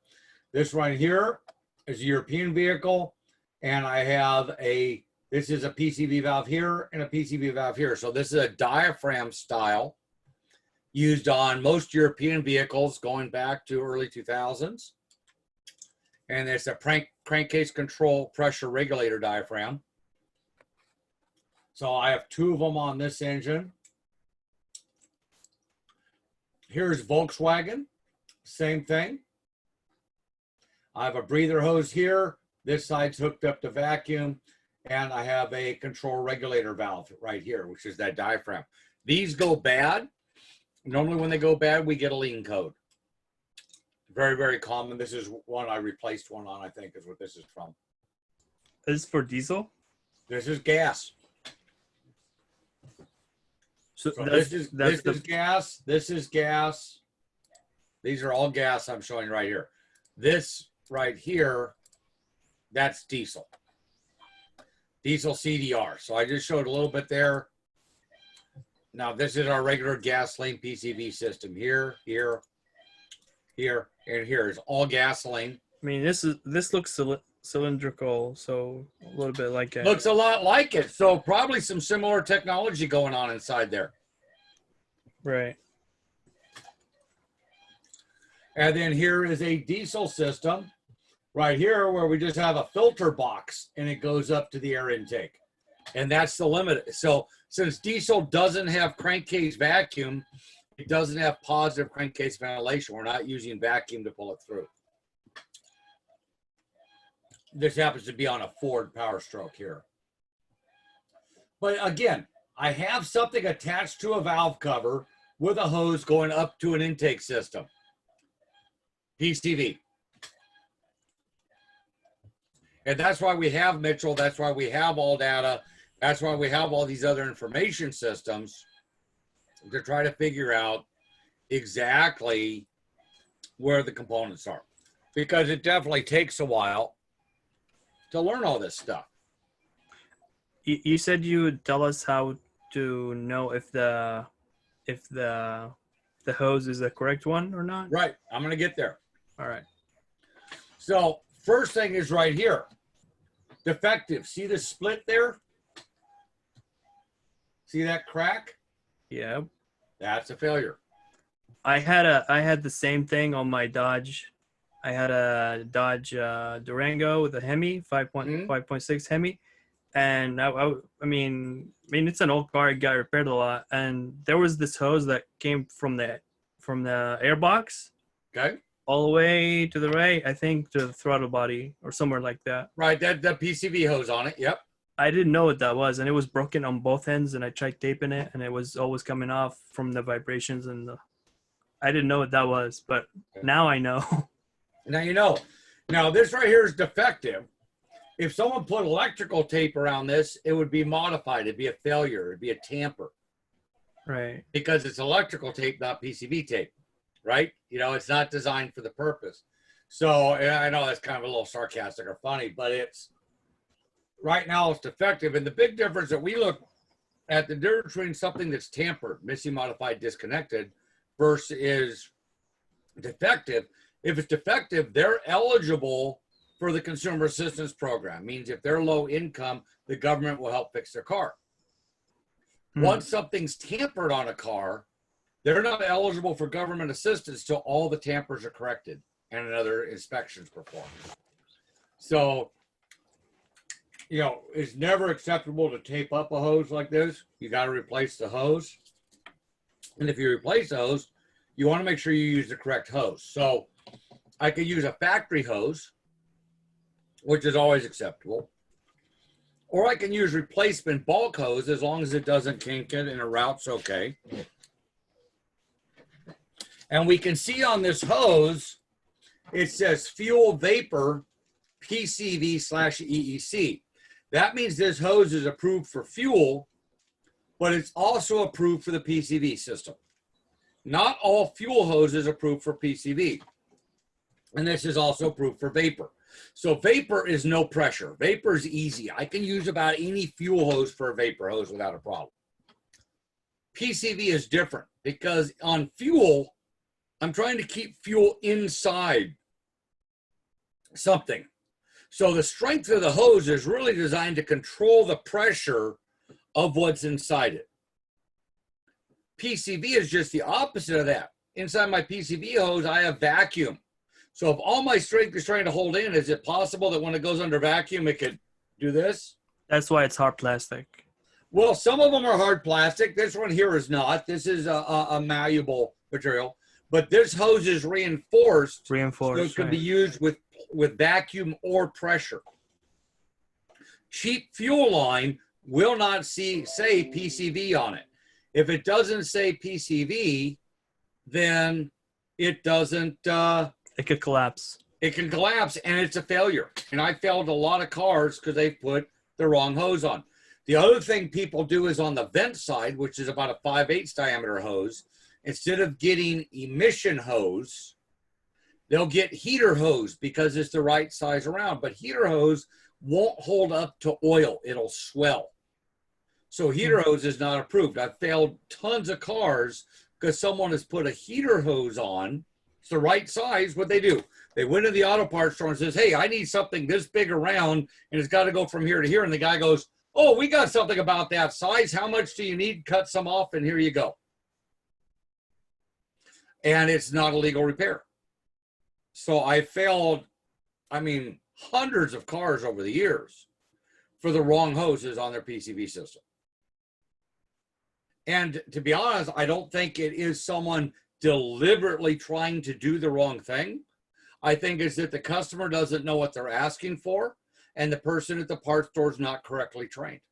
This right here is a European vehicle, and I have this is a PCV valve here and a PCV valve here. So this is a diaphragm style used on most European vehicles going back to early 2000s. And it's a crankcase control pressure regulator diaphragm. So I have two of them on this engine. Here's Volkswagen, same thing. I have a breather hose here. This side's hooked up to vacuum. And I have a control regulator valve right here, which is that diaphragm. These go bad. Normally when they go bad, we get a lean code. Very, very common. This is one I replaced one on, I think is what this is from. This is for diesel? This is gas. So this is gas. This is gas. These are all gas I'm showing right here. This right here, that's diesel. Diesel CDR. So I just showed a little bit there. Now this is our regular gasoline PCV system here, here, here, and here is all gasoline. I mean, this looks cylindrical, so a little bit like it. Looks a lot like it. So probably some similar technology going on inside there. Right. And then here is a diesel system right here where we just have a filter box and it goes up to the air intake. And that's the limit. So since diesel doesn't have crankcase vacuum, it doesn't have positive crankcase ventilation. We're not using vacuum to pull it through. This happens to be on a Ford Power Stroke here. But again, I have something attached to a valve cover with a hose going up to an intake system. PCV. And that's why we have Mitchell. That's why we have all data. That's why we have all these other information systems to try to figure out exactly where the components are. Because it definitely takes a while to learn all this stuff. You said you would tell us how to know if the the hose is the correct one or not? Right. I'm going to get there. All right. So first thing is right here. Defective. See the split there? See that crack? Yeah. That's a failure. I had the same thing on my Dodge. I had a Dodge Durango with a Hemi, 5.6 Hemi, and I mean it's an old car. It got repaired a lot, and there was this hose that came from the airbox, okay, all the way to the right, I think, to the throttle body or somewhere like that. Right, that the PCV hose on it. Yep. I didn't know what that was, and it was broken on both ends, and I tried taping it, and it was always coming off from the vibrations, and I didn't know what that was, but now I know. Now you know. Now this right here is defective. If someone put electrical tape around this, it would be modified. It'd be a failure. It'd be a tamper. Right. Because it's electrical tape, not PCV tape. Right? You know, it's not designed for the purpose. So, and I know that's kind of a little sarcastic or funny, but it's right now it's defective. And the big difference that we look at, the difference between something that's tampered, missing, modified, disconnected versus defective. If it's defective, they're eligible for the Consumer Assistance Program. Means if they're low income, the government will help fix their car. Once something's tampered on a car, they're not eligible for government assistance till all the tampers are corrected and another inspections performed. So, you know, it's never acceptable to tape up a hose like this. You got to replace the hose. And if you replace the hose, you want to make sure you use the correct hose. So I could use a factory hose, which is always acceptable. Or I can use replacement bulk hose as long as it doesn't kink it and it route's okay. And we can see on this hose, it says fuel vapor PCV/EEC. That means this hose is approved for fuel, but it's also approved for the PCV system. Not all fuel hoses approved for PCV. And this is also approved for vapor. So vapor is no pressure. Vapor is easy. I can use about any fuel hose for a vapor hose without a problem. PCV is different because on fuel, I'm trying to keep fuel inside something. So the strength of the hose is really designed to control the pressure of what's inside it. PCV is just the opposite of that. Inside my PCV hose, I have vacuum. So if all my strength is trying to hold in, is it possible that when it goes under vacuum, it could do this? That's why it's hard plastic. Well, some of them are hard plastic. This one here is not. This is a malleable material. But this hose is reinforced. So it can be used with vacuum or pressure. Cheap fuel line will not say PCV on it. If it doesn't say PCV, then it doesn't. It could collapse. It can collapse, and it's a failure. And I failed a lot of cars because they put the wrong hose on. The other thing people do is on the vent side, which is about a 5/8 diameter hose, instead of getting emission hose, they'll get heater hose because it's the right size around. But heater hose won't hold up to oil. It'll swell. So heater hose is not approved. I've failed tons of cars because someone has put a heater hose on. It's the right size. What they do, they went to the auto parts store and says, hey, I need something this big around, and it's got to go from here to here. And the guy goes, oh, we got something about that size. How much do you need? Cut some off, and here you go. And it's not a legal repair. So I failed, hundreds of cars over the years for the wrong hoses on their PCV system. And to be honest, I don't think it is someone deliberately trying to do the wrong thing. I think it's that the customer doesn't know what they're asking for, and the person at the parts store is not correctly trained.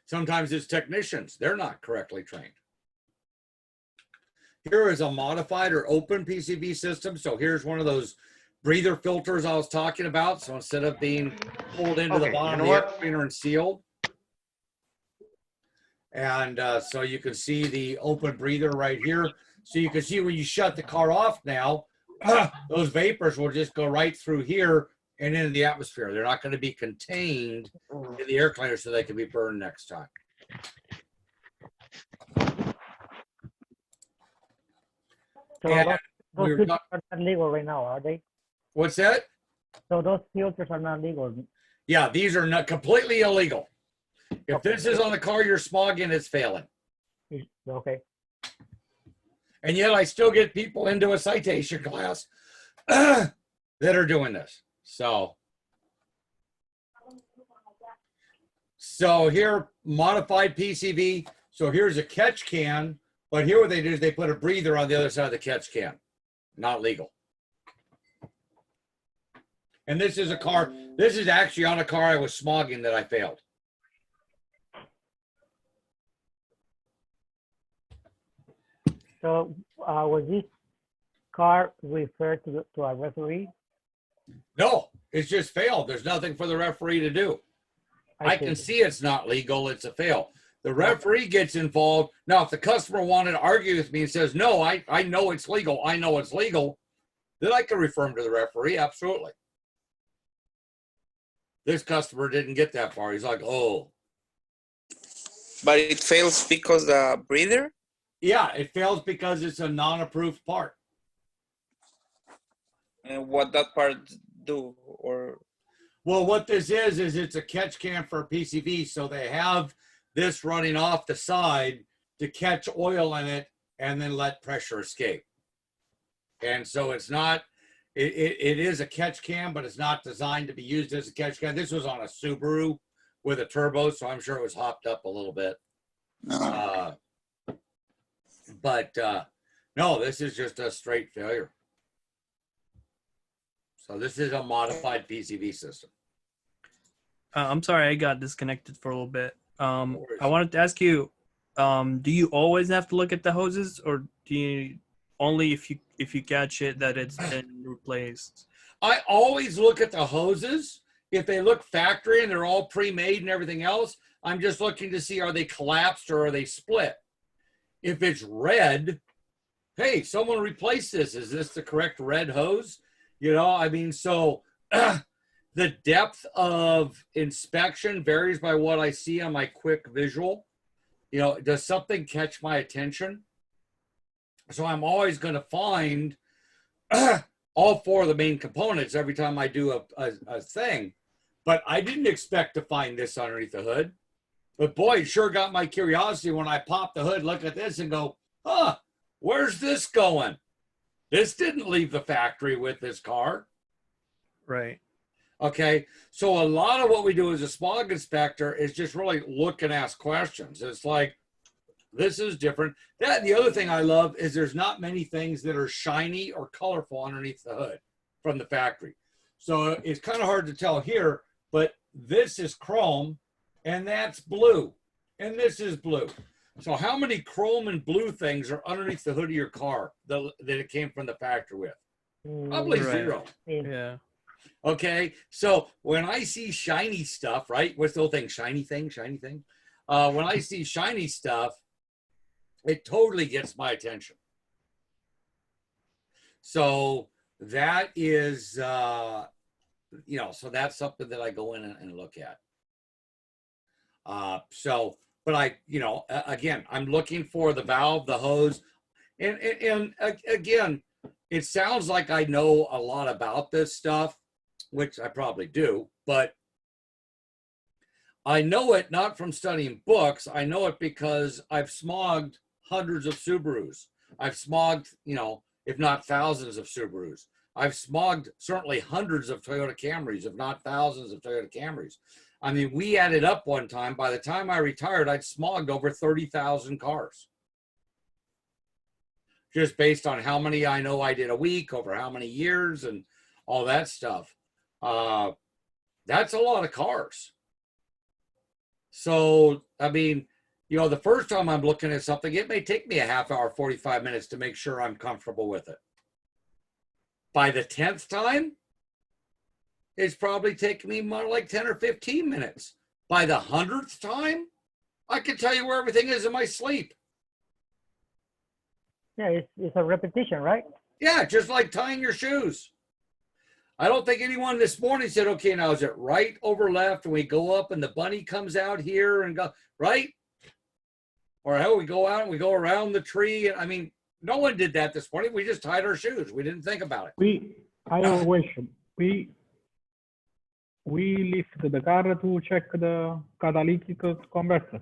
Sometimes it's technicians. They're not correctly trained. Here is a modified or open PCV system. So here's one of those breather filters I was talking about. So instead of being pulled into the bottom of the air cleaner and sealed. And so you can see the open breather right here. So you can see when you shut the car off now, those vapors will just go right through here and into the atmosphere. They're not going to be contained in the air cleaner so they can be burned next time. So And those we were filters talk- are not legal right now, are they? What's that? So those filters are not legal. Yeah, these are not completely illegal. If Okay. this is on the car you're smogging, it's failing. Okay. And yet I still get people into a citation class that are doing this. So here, modified PCV. So here's a catch can, but here what they do is they put a breather on the other side of the catch can. Not legal. And this is a car, this is actually on a car I was smogging that I failed. So was this car referred to a referee? No, it's just failed. There's nothing for the referee to do. I can see it's not legal. It's a fail. The referee gets involved. Now, if the customer wanted to argue with me and says, no, I know it's legal. I know it's legal. Then I can refer him to the referee. Absolutely. This customer didn't get that far. He's like, oh. But it fails because the breather? Yeah, it fails because it's a non-approved part. And what that part do? Or well, what this is it's a catch can for a PCV. So they have this running off the side to catch oil in it and then let pressure escape. And so it's not, it is a catch can, but it's not designed to be used as a catch can. This was on a Subaru with a turbo, so I'm sure it was hopped up a little bit. No, this is just a straight failure. So this is a modified PCV system. I'm sorry, I got disconnected for a little bit. I wanted to ask you, do you always have to look at the hoses, or do you only if you catch it that it's been replaced? I always look at the hoses. If they look factory and they're all pre-made and everything else, I'm just looking to see, are they collapsed or are they split? If it's red, hey, someone replace this. Is this the correct red hose? You know, I mean, so the depth of inspection varies by what I see on my quick visual. You know, does something catch my attention? So I'm always going to find all four of the main components every time I do a thing. But I didn't expect to find this underneath the hood. But boy, it sure got my curiosity when I pop the hood, look at this and go, huh, where's this going? This didn't leave the factory with this car. Right. Okay. So a lot of what we do as a smog inspector is just really look and ask questions. It's like, this is different. That, the other thing I love is there's not many things that are shiny or colorful underneath the hood from the factory. So it's kind of hard to tell here, but this is chrome and that's blue and this is blue. So how many chrome and blue things are underneath the hood of your car that it came from the factory with? Probably zero. Yeah. Okay. So when I see shiny stuff, right? What's the whole thing? Shiny thing, shiny thing. When I see shiny stuff, it totally gets my attention. So that is, you know, so that's something that I go in and look at. But I, you know, again, I'm looking for the valve, the hose. And again, it sounds like I know a lot about this stuff, which I probably do, but I know it not from studying books. I know it because I've smogged hundreds of Subarus. I've smogged, you know, if not thousands of Subarus. I've smogged certainly hundreds of Toyota Camrys, if not thousands of Toyota Camrys. I mean, we added up one time, by the time I retired, I'd smogged over 30,000 cars. Just based on how many I know I did a week, over how many years and all that stuff. That's a lot of cars. So, I mean, you know, the first time I'm looking at something, it may take me a half hour, 45 minutes to make sure I'm comfortable with it. By the 10th time, it's probably taking me more like 10 or 15 minutes. By the 100th time, I can tell you where everything is in my sleep. Yeah, it's a repetition, right? Yeah, just like tying your shoes. I don't think anyone this morning said, okay, now is it right over left and we go up and the bunny comes out here and go, right? Or how we go out and we go around the tree. And I mean, No one did that this morning. We just tied our shoes. We didn't think about it. I have a question. We lift the car to check the catalytic converter.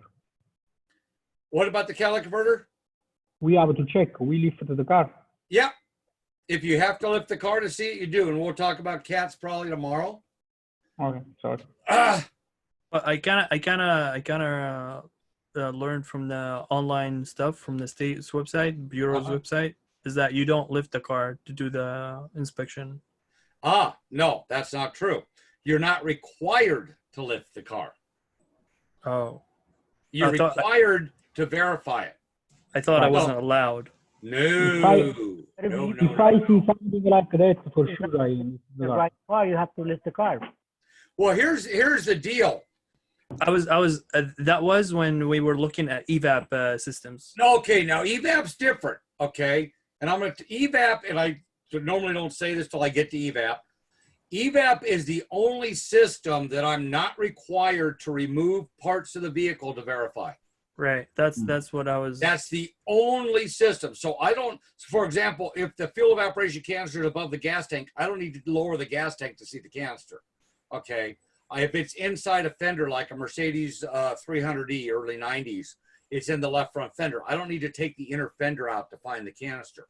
What about the catalytic converter? We have to check. We lift the car. Yeah. If you have to lift the car to see it, you do. And we'll talk about cats probably tomorrow. Okay, sorry. But I kind of learned from the online stuff from the state's website, bureau's website, is that you don't lift the car to do the inspection. No, that's not true. You're not required to lift the car. Oh. You're required to verify it. I thought I wasn't allowed. No. If I see something like that, for sure I lift the car. Right car, you have to lift the car. Well, here's the deal. I was that was when we were looking at evap systems. Okay, now evap's different. Okay, and I'm going to evap, and I normally don't say this till I get to evap. Evap is the only system that I'm not required to remove parts of the vehicle to verify. Right. That's what I was. That's the only system. So I don't. For example, if the fuel evaporation canister is above the gas tank, I don't need to lower the gas tank to see the canister. Okay. If it's inside a fender like a Mercedes 300E early 90s, it's in the left front fender. I don't need to take the inner fender out to find the canister.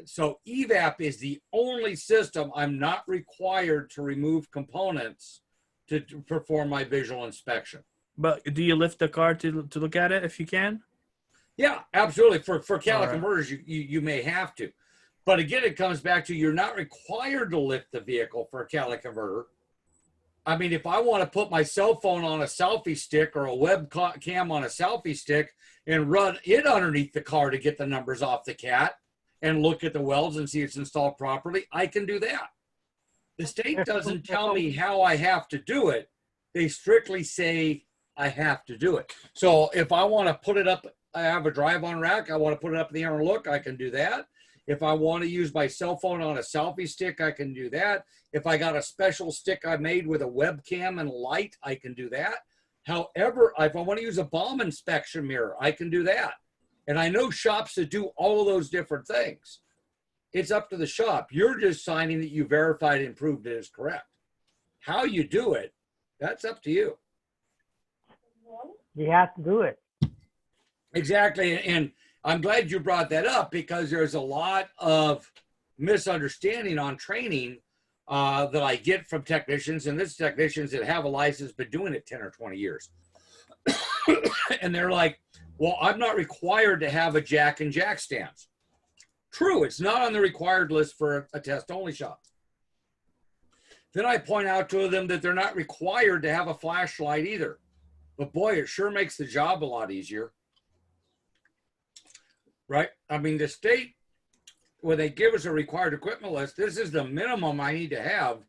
So evap is the only system I'm not required to remove components to perform my visual inspection. But do you lift the car to look at it if you can? Yeah, absolutely. For catalytic converters, you may have to. But again, it comes back to you're not required to lift the vehicle for a catalytic converter. I mean, if I want to put my cell phone on a selfie stick or a webcam on a selfie stick and run it underneath the car to get the numbers off the cat and look at the welds and see it's installed properly, I can do that. The state doesn't tell me how I have to do it. They strictly say I have to do it. So if I want to put it up, I have a drive-on rack, I want to put it up in the air and look, I can do that. If I want to use my cell phone on a selfie stick, I can do that. If I got a special stick I made with a webcam and light, I can do that. However, if I want to use a bomb inspection mirror, I can do that. And I know shops that do all of those different things. It's up to the shop. You're just signing that you verified and proved it is correct. How you do it, that's up to you. You have to do it. Exactly. And I'm glad you brought that up because there's a lot of misunderstanding on training that I get from technicians, and this technicians that have a license been doing it 10 or 20 years. And they're like, well, I'm not required to have a jack and jack stands. True, it's not on the required list for a test-only shop. Then I point out to them that they're not required to have a flashlight either. But boy, it sure makes the job a lot easier. Right? I mean, the state, when they give us a required equipment list, this is the minimum I need to have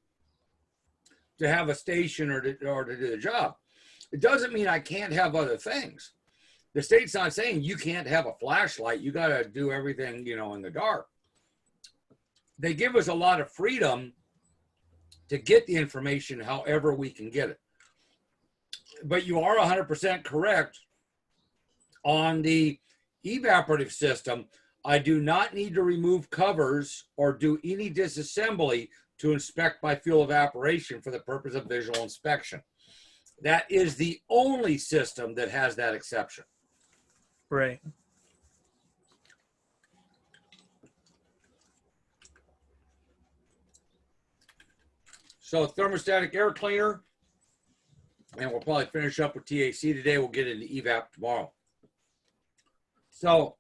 a station or to do the job. It doesn't mean I can't have other things. The state's not saying you can't have a flashlight. You got to do everything, in the dark. They give us a lot of freedom to get the information however we can get it. But you are 100% correct on the evaporative system. I do not need to remove covers or do any disassembly to inspect my fuel evaporation for the purpose of visual inspection. That is the only system that has that exception. Right. So thermostatic air cleaner, and we'll probably finish up with TAC today. We'll get into evap tomorrow. So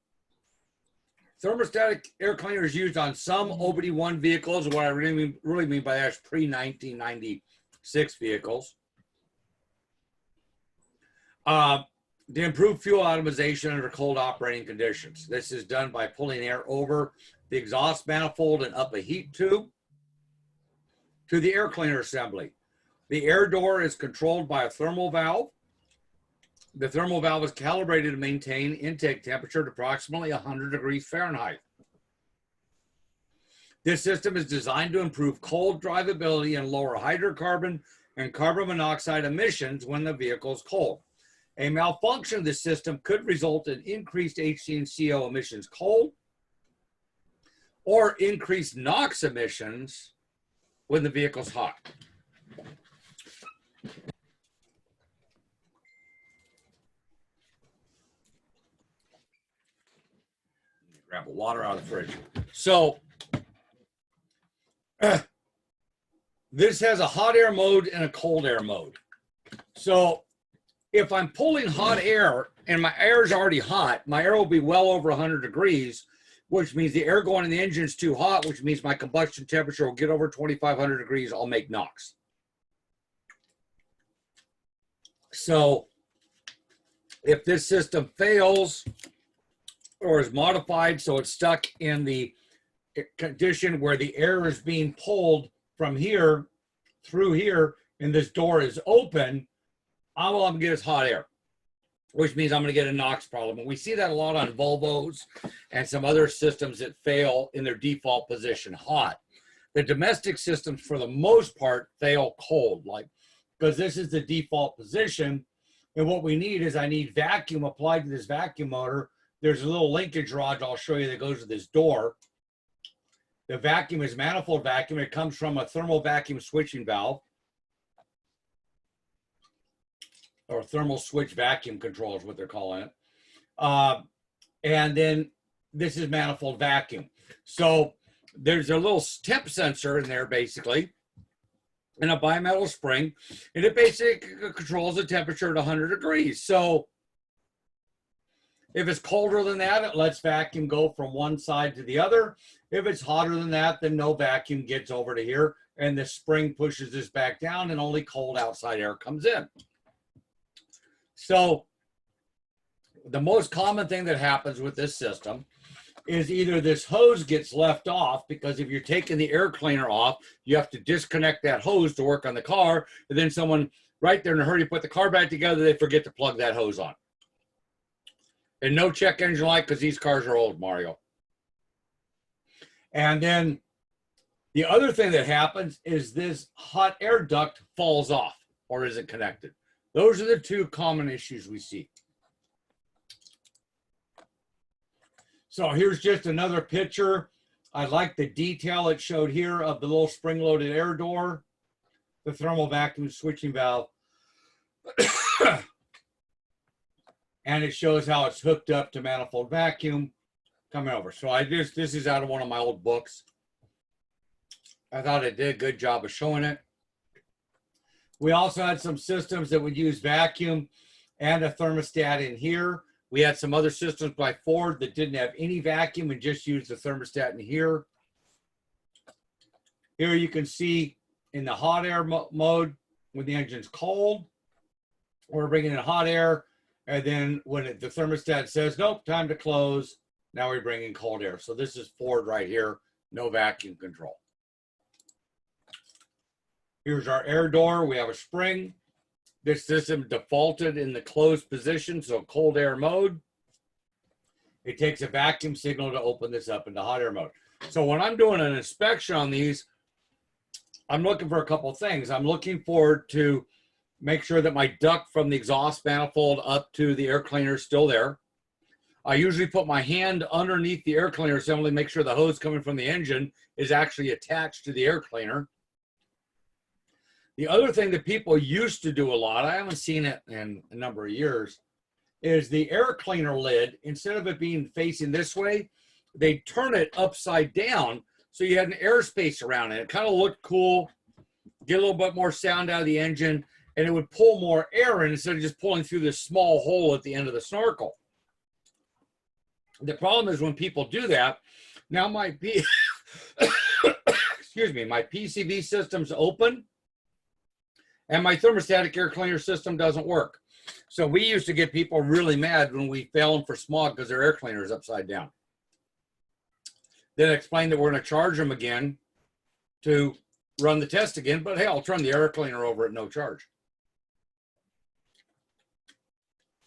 thermostatic air cleaner is used on some OBD1 vehicles. What I really mean by that is pre-1996 vehicles. To improve fuel atomization under cold operating conditions. This is done by pulling air over the exhaust manifold and up a heat tube to the air cleaner assembly. The air door is controlled by a thermal valve. The thermal valve is calibrated to maintain intake temperature at approximately 100 degrees Fahrenheit. This system is designed to improve cold drivability and lower hydrocarbon and carbon monoxide emissions when the vehicle is cold. A malfunction of the system could result in increased HCNCO emissions cold or increased NOx emissions when the vehicle's hot. Grab a water out of the fridge. So this has a hot air mode and a cold air mode. So if I'm pulling hot air and my air is already hot, my air will be well over 100 degrees, which means the air going in the engine is too hot, which means my combustion temperature will get over 2,500 degrees. I'll make NOx. So if this system fails or is modified so it's stuck in the condition where the air is being pulled from here through here and this door is open, all I'm going to get is hot air, which means I'm going to get a NOx problem. And we see that a lot on Volvos and some other systems that fail in their default position, hot. The domestic systems, for the most part, fail cold, like because this is the default position. And what we need is I need vacuum applied to this vacuum motor. There's a little linkage rod I'll show you that goes to this door. The vacuum is manifold vacuum. It comes from a thermal vacuum switching valve, or thermal switch vacuum control is what they're calling it. And then this is manifold vacuum. So there's a little temp sensor in there basically, and a bimetal spring, and it basically controls the temperature at 100 degrees. So if it's colder than that, it lets vacuum go from one side to the other. If it's hotter than that, then no vacuum gets over to here, and the spring pushes this back down, and only cold outside air comes in. So the most common thing that happens with this system is either this hose gets left off, because if you're taking the air cleaner off, you have to disconnect that hose to work on the car, and then someone right there in a hurry to put the car back together, they forget to plug that hose on. And no check engine light, because these cars are old, Mario. And then the other thing that happens is this hot air duct falls off or isn't connected. Those are the two common issues we see. So here's just another picture. I like the detail it showed here of the little spring-loaded air door, the thermal vacuum switching valve. And it shows how it's hooked up to manifold vacuum coming over. So this is out of one of my old books. I thought it did a good job of showing it. We also had some systems that would use vacuum and a thermostat in here. We had some other systems by Ford that didn't have any vacuum and just used the thermostat in here. Here you can see in the hot air mode when the engine's cold, we're bringing in hot air. And then when the thermostat says, nope, time to close, now we bring in cold air. So this is Ford right here, no vacuum control. Here's our air door. We have a spring. This system defaulted in the closed position, so cold air mode. It takes a vacuum signal to open this up into hot air mode. So when I'm doing an inspection on these, I'm looking for a couple of things. I'm looking for to make sure that my duct from the exhaust manifold up to the air cleaner is still there. I usually put my hand underneath the air cleaner assembly, make sure the hose coming from the engine is actually attached to the air cleaner. The other thing that people used to do a lot, I haven't seen it in a number of years, is the air cleaner lid, instead of it being facing this way, they turn it upside down so you had an airspace around it. It kind of looked cool, get a little bit more sound out of the engine, and it would pull more air in instead of just pulling through this small hole at the end of the snorkel. The problem is when people do that, now my excuse me, my PCV system's open and my thermostatic air cleaner system doesn't work. So we used to get people really mad when we fail them for smog because their air cleaner is upside down. Then explain that we're going to charge them again to run the test again, but hey, I'll turn the air cleaner over at no charge.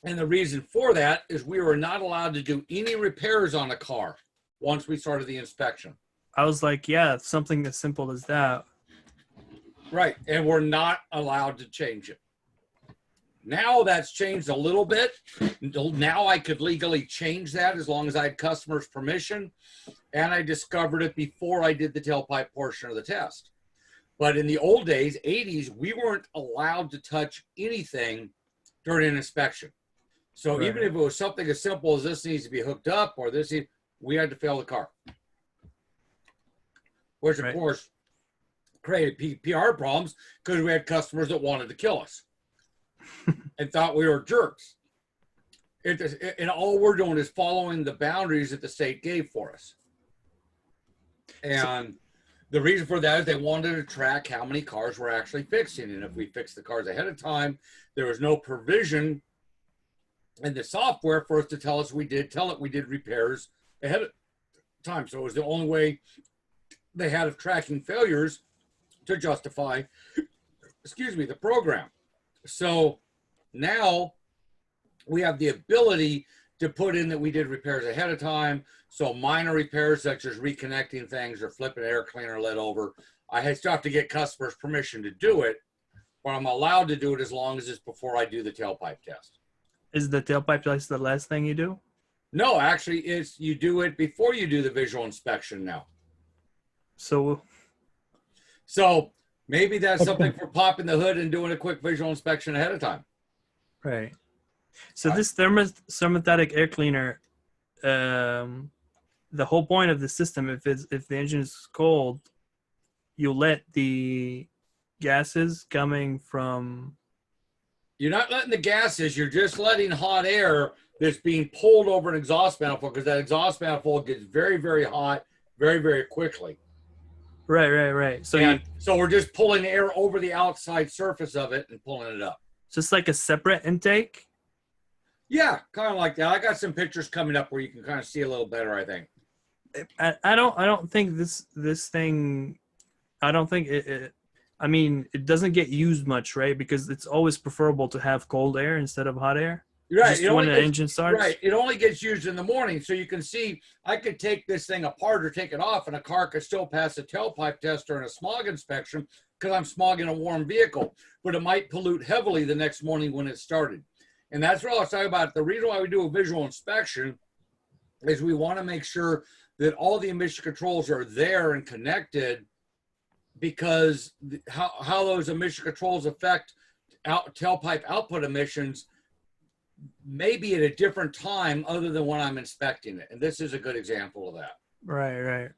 And the reason for that is we were not allowed to do any repairs on a car once we started the inspection. I was like, yeah, something as simple as that. Right, and we're not allowed to change it. Now that's changed a little bit. Now I could legally change that as long as I had customers' permission, and I discovered it before I did the tailpipe portion of the test. But in the old days, 80s, we weren't allowed to touch anything during an inspection. So even if it was something as simple as this needs to be hooked up or this, we had to fail the car. Which, of course, created PR problems because we had customers that wanted to kill us and thought we were jerks. And all we're doing is following the boundaries that the state gave for us. And the reason for that is they wanted to track how many cars we're actually fixing. And if we fixed the cars ahead of time, there was no provision in the software for us to tell us we did repairs ahead of time. So it was the only way they had of tracking failures to justify, the program. So now we have the ability to put in that we did repairs ahead of time. So minor repairs such as reconnecting things or flipping air cleaner lid over, I still have to get customers' permission to do it, but I'm allowed to do it as long as it's before I do the tailpipe test. Is the tailpipe test the last thing you do? No, actually, you do it before you do the visual inspection now. So maybe that's something for popping the hood and doing a quick visual inspection ahead of time. Right. So this thermostatic air cleaner, the whole point of the system, if the engine is cold, you let the gases coming from. You're not letting the gases. You're just letting hot air that's being pulled over an exhaust manifold, because that exhaust manifold gets very, very hot very, very quickly. Right. So we're just pulling air over the outside surface of it and pulling it up. Just like a separate intake? Yeah, kind of like that. I got some pictures coming up where you can kind of see a little better, I think. I don't think this thing, I don't think it I mean, it doesn't get used much, right? Because it's always preferable to have cold air instead of hot air. Right. Just when the engine starts. Right. It only gets used in the morning. So you can see, I could take this thing apart or take it off and a car could still pass a tailpipe test or a smog inspection because I'm smogging a warm vehicle, but it might pollute heavily the next morning when it started. And that's what I was talking about. The reason why we do a visual inspection is we want to make sure that all the emission controls are there and connected, because how those emission controls affect tailpipe output emissions maybe at a different time other than when I'm inspecting it. And this is a good example of that. Right.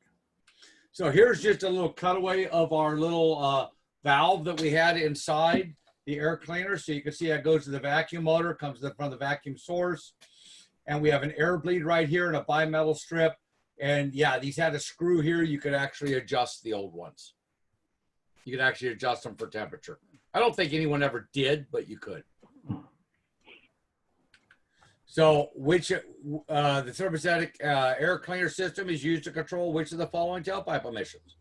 So here's just a little cutaway of our little valve that we had inside the air cleaner. So you can see that goes to the vacuum motor, comes from the vacuum source. And we have an air bleed right here and a bimetal strip. And yeah, these had a screw here. You could actually adjust the old ones. You could actually adjust them for temperature. I don't think anyone ever did, but you could. So the thermostatic air cleaner system is used to control which of the following tailpipe emissions?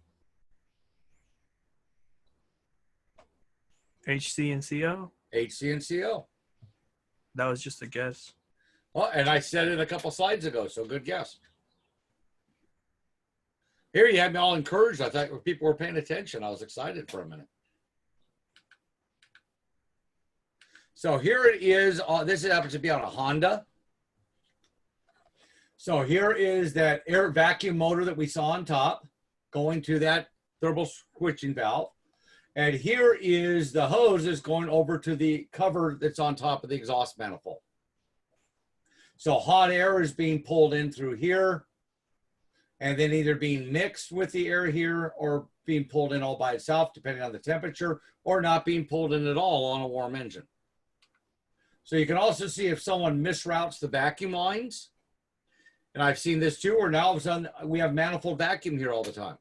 HC and CO? HC and CO. That was just a guess. Well, and I said it a couple slides ago, so good guess. Here you had me all encouraged. I thought people were paying attention. I was excited for a minute. So here it is. This happens to be on a Honda. So here is that air vacuum motor that we saw on top going to that thermal switching valve. And here is the hose that's going over to the cover that's on top of the exhaust manifold. So hot air is being pulled in through here and then either being mixed with the air here or being pulled in all by itself, depending on the temperature, or not being pulled in at all on a warm engine. So you can also see if someone misroutes the vacuum lines. And I've seen this too, where now all of a sudden we have manifold vacuum here all the time.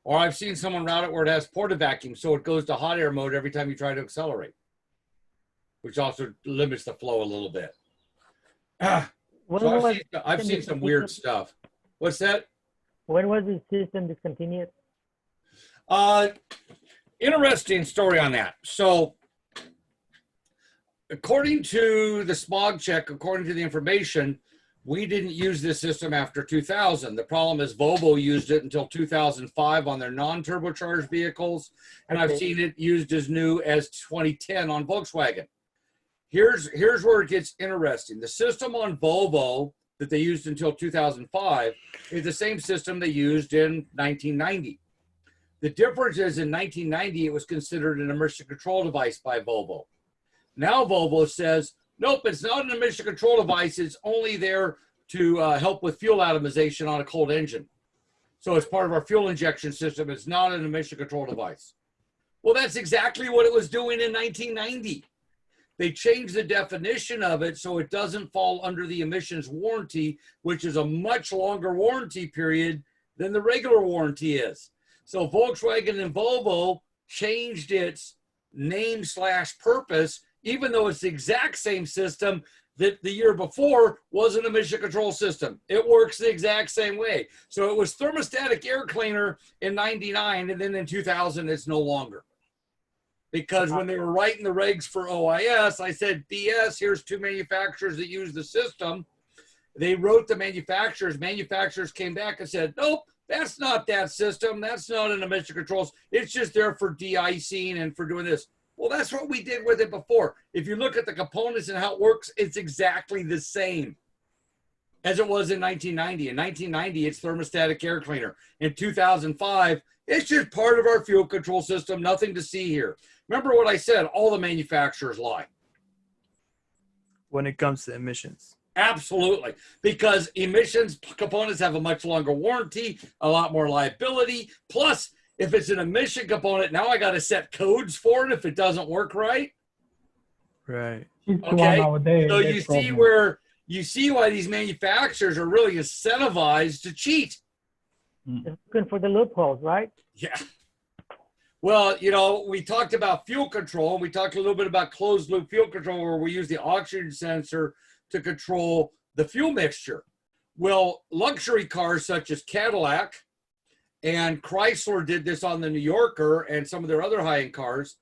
Or I've seen someone route it where it has porta vacuum, so it goes to hot air mode every time you try to accelerate, which also limits the flow a little bit. So I've seen some weird stuff. What's that? When was the system discontinued? Interesting story on that. So according to the smog check, according to the information, We didn't use this system after 2000. The problem is Volvo used it until 2005 on their non-turbocharged vehicles, and I've seen it used as new as 2010 on Volkswagen. Here's where it gets interesting. The system on Volvo that they used until 2005 is the same system they used in 1990. The difference is in 1990, it was considered an emission control device by Volvo. Now Volvo says, nope, it's not an emission control device. It's only there to help with fuel atomization on a cold engine. So it's part of our fuel injection system. It's not an emission control device. Well, that's exactly what it was doing in 1990. They changed the definition of it so it doesn't fall under the emissions warranty, which is a much longer warranty period than the regular warranty is. So Volkswagen and Volvo changed its name/purpose, even though it's the exact same system that the year before was an emission control system. It works the exact same way. So it was thermostatic air cleaner in 99, and then in 2000, it's no longer. Because when they were writing the regs for OIS, I said, BS, here's two manufacturers that use the system. They wrote the manufacturers. Manufacturers came back and said, nope, that's not that system. That's not an emission controls. It's just there for de-icing and for doing this. Well, that's what we did with it before. If you look at the components and how it works, it's exactly the same as it was in 1990. In 1990, it's thermostatic air cleaner. In 2005, it's just part of our fuel control system. Nothing to see here. Remember what I said, all the manufacturers lie. When it comes to emissions. Absolutely. Because emissions components have a much longer warranty, a lot more liability. Plus, if it's an emission component, now I got to set codes for it if it doesn't work right. Right. Okay. So you see why these manufacturers are really incentivized to cheat. They're looking for the loopholes, right? Yeah. Well, you know, we talked about fuel control. We talked a little bit about closed loop fuel control where we use the oxygen sensor to control the fuel mixture. Well, luxury cars such as Cadillac and Chrysler did this on the New Yorker and some of their other high-end cars.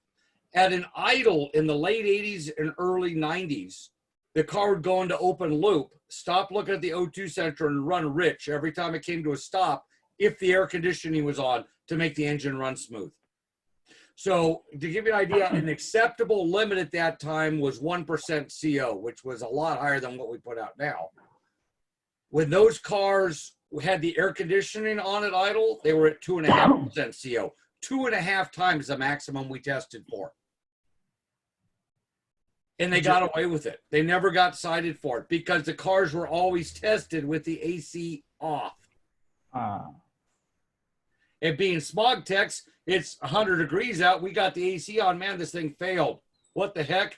At an idle in the late 80s and early 90s, the car would go into open loop, stop looking at the O2 sensor and run rich every time it came to a stop if the air conditioning was on to make the engine run smooth. So to give you an idea, an acceptable limit at that time was 1% CO, which was a lot higher than what we put out now. When those cars had the air conditioning on at idle, they were at 2.5% CO, 2.5 times the maximum we tested for. And they got away with it. They never got cited for it because the cars were always tested with the AC off. It being smog techs, it's 100 degrees out. We got the AC on. Man, this thing failed. What the heck?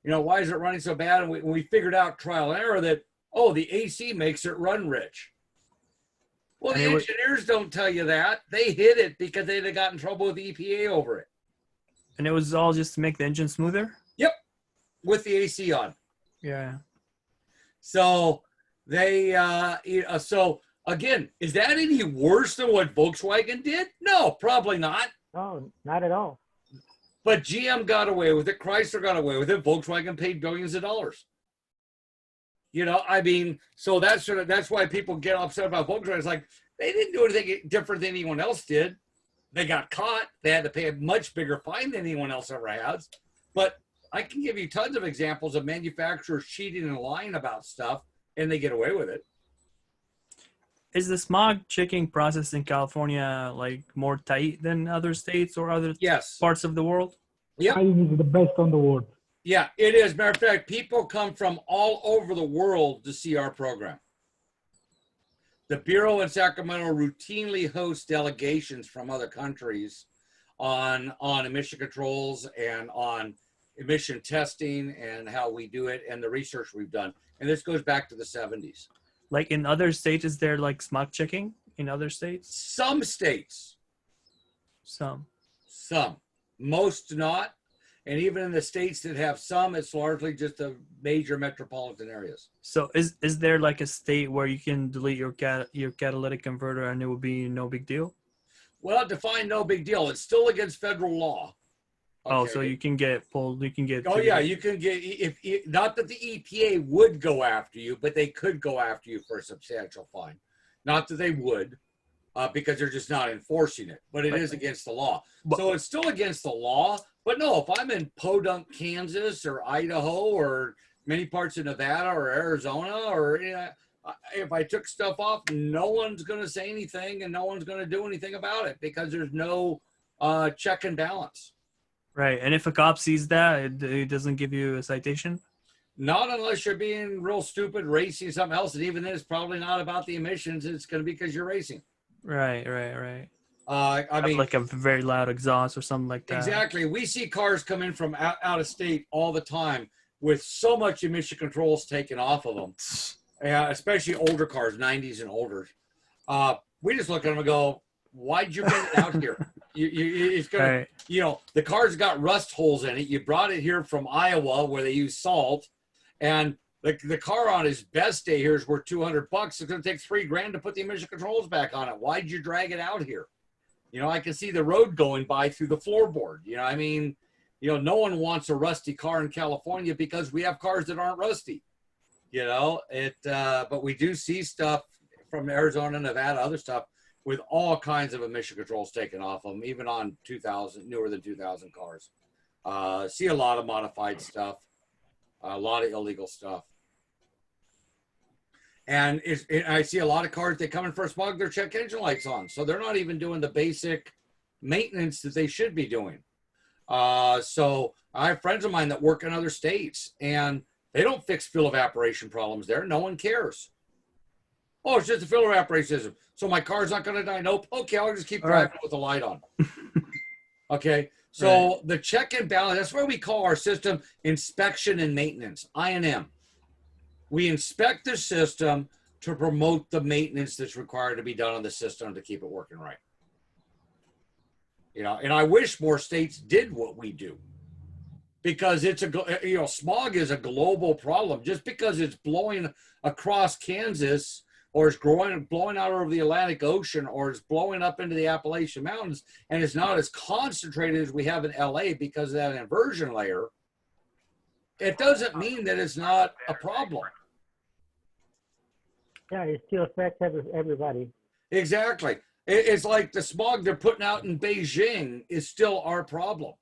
You know, why is it running so bad? And we figured out trial and error that, oh, the AC makes it run rich. Well, the engineers don't tell you that. They hid it because they'd have gotten in trouble with the EPA over it. And it was all just to make the engine smoother? Yep, with the AC on. Yeah. So they, so again, is that any worse than what Volkswagen did? No, probably not. No, not at all. But GM got away with it. Chrysler got away with it. Volkswagen paid billions of dollars. You know, I mean, so that's why people get upset about Volkswagen. It's like they didn't do anything different than anyone else did. They got caught. They had to pay a much bigger fine than anyone else ever has. But I can give you tons of examples of manufacturers cheating and lying about stuff, and they get away with it. Is the smog checking process in California like more tight than other states or other parts of the world? Yeah, it's the best on the world. Yeah, it is. Matter of fact, people come from all over the world to see our program. The Bureau in Sacramento routinely hosts delegations from other countries on emission controls and on emission testing and how we do it and the research we've done. And this goes back to the 70s. Like in other states, is there like smog checking in other states? Some states. Some. Most not. And even in the states that have some, it's largely just the major metropolitan areas. So is there like a state where you can delete your catalytic converter and it would be no big deal? Well, define no big deal. It's still against federal law. Oh, so you can get pulled. You can get. Oh yeah, you can get if not that the EPA would go after you, but they could go after you for a substantial fine. Not that they would, because they're just not enforcing it. But it is against the law. So it's still against the law. But no, if I'm in Podunk, Kansas, or Idaho, or many parts of Nevada or Arizona, or if I took stuff off, no one's going to say anything, and no one's going to do anything about it because there's no check and balance. Right, and if a cop sees that, it doesn't give you a citation? Not unless you're being real stupid, racing something else, and even then it's probably not about the emissions. It's going to be because you're racing. Right. I mean, like a very loud exhaust or something like that. Exactly. We see cars come in from out of state all the time with so much emission controls taken off of them, especially older cars, 90s and older. We just look at them and go, why'd you bring it out here? It's gonna, the car's got rust holes in it. You brought it here from Iowa where they use salt, and the car on his best day here is worth $200. It's going to take $3,000 to put the emission controls back on it. Why'd you drag it out here? I can see the road going by through the floorboard. I mean, no one wants a rusty car in California because we have cars that aren't rusty. But we do see stuff from Arizona, Nevada, other stuff with all kinds of emission controls taken off them, even on 2000, newer than 2000 cars. See a lot of modified stuff, a lot of illegal stuff. And I see a lot of cars, they come in for a smog, their check engine lights on. So they're not even doing the basic maintenance that they should be doing. So I have friends of mine that work in other states, and they don't fix fuel evaporation problems there. No one cares. Oh, it's just a fuel evaporation system. So my car's not going to die. Nope. Okay, I'll just keep driving with the light on. Okay. So the check and balance, that's why we call our system inspection and maintenance, I&M. We inspect the system to promote the maintenance that's required to be done on the system to keep it working right. And I wish more states did what we do, because it's smog is a global problem. Just because it's blowing across Kansas, or it's blowing out over the Atlantic Ocean, or it's blowing up into the Appalachian Mountains, and it's not as concentrated as we have in LA because of that inversion layer, it doesn't mean that it's not a problem. Yeah, it still affects everybody. Exactly. It's like the smog they're putting out in Beijing is still our problem.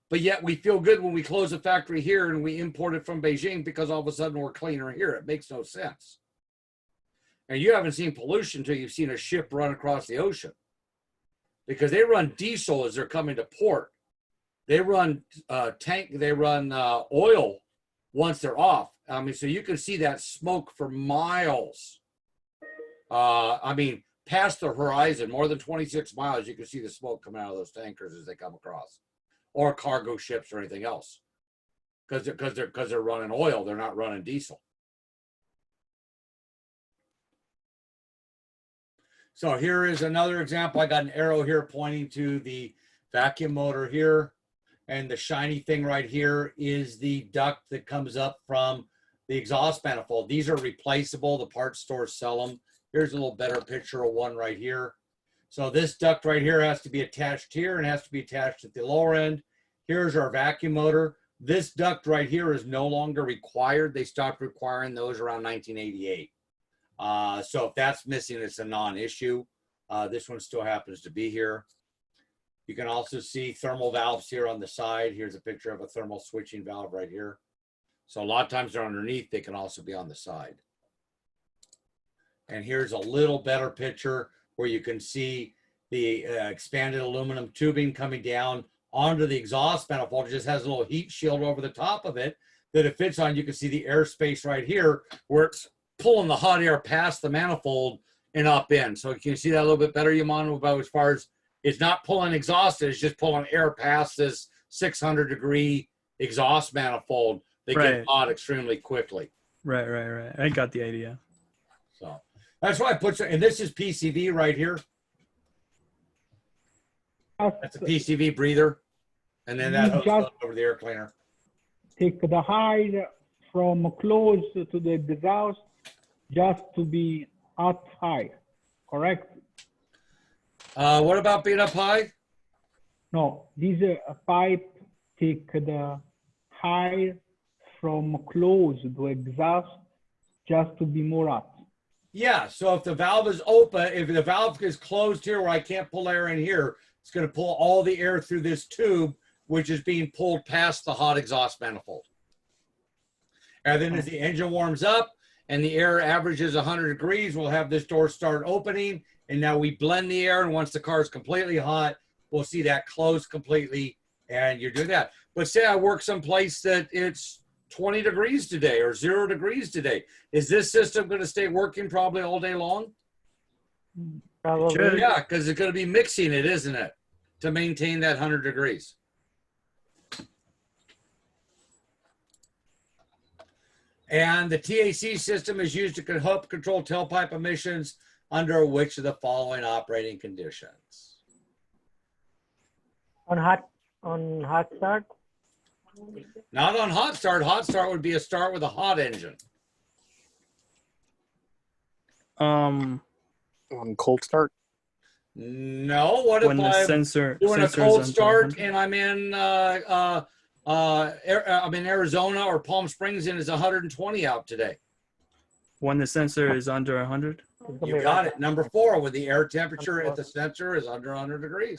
But yet we feel good when we close a factory here and we import it from Beijing because all of a sudden we're cleaner here. It makes no sense. And you haven't seen pollution until you've seen a ship run across the ocean, because they run diesel as they're coming to port. They run oil once they're off. I mean, so you can see that smoke for miles. I mean, past the horizon, more than 26 miles, you can see the smoke coming out of those tankers as they come across, or cargo ships or anything else, because they're running oil. They're not running diesel. So here is another example. I got an arrow here pointing to the vacuum motor here, and the shiny thing right here is the duct that comes up from the exhaust manifold. These are replaceable. The parts stores sell them. Here's a little better picture of one right here. So this duct right here has to be attached here and has to be attached at the lower end. Here's our vacuum motor. This duct right here is no longer required. They stopped requiring those around 1988. So if that's missing, it's a non-issue. This one still happens to be here. You can also see thermal valves here on the side. Here's a picture of a thermal switching valve right here. So a lot of times they're underneath. They can also be on the side. And here's a little better picture where you can see the expanded aluminum tubing coming down onto the exhaust manifold. It just has a little heat shield over the top of it that it fits on. You can see the airspace right here where it's pulling the hot air past the manifold and up in. So can you see that a little bit better, Yamano, about as far as it's not pulling exhaust, it's just pulling air past this 600-degree exhaust manifold. They get hot extremely quickly. Right. I got the idea. So that's why I put, and this is PCV right here. That's a PCV breather. And then that hooks over the air cleaner. Take the hide from close to the exhaust just to be up high, correct? What about being up high? No, this pipe take the air from close to exhaust just to be more hot. Yeah, so if the valve is open, if the valve is closed here where I can't pull air in here, it's going to pull all the air through this tube, which is being pulled past the hot exhaust manifold. And then as the engine warms up and the air averages 100 degrees, we'll have this door start opening. And now we blend the air. And once the car is completely hot, we'll see that close completely. And you do that. But say I work someplace that it's 20 degrees today or 0 degrees today. Is this system going to stay working probably all day long? Probably. Yeah, because it's going to be mixing it, isn't it? To maintain that 100 degrees. And the TAC system is used to help control tailpipe emissions under which of the following operating conditions? On hot start? Not on hot start. Hot start would be a start with a hot engine. On cold start? No. What when if the I'm sensor doing a sensor's cold under start 100? and I'm in Arizona or Palm Springs and it's 120 out today? When the sensor is under 100? You got it. Number 4, when the air temperature at the sensor is under 100 degrees.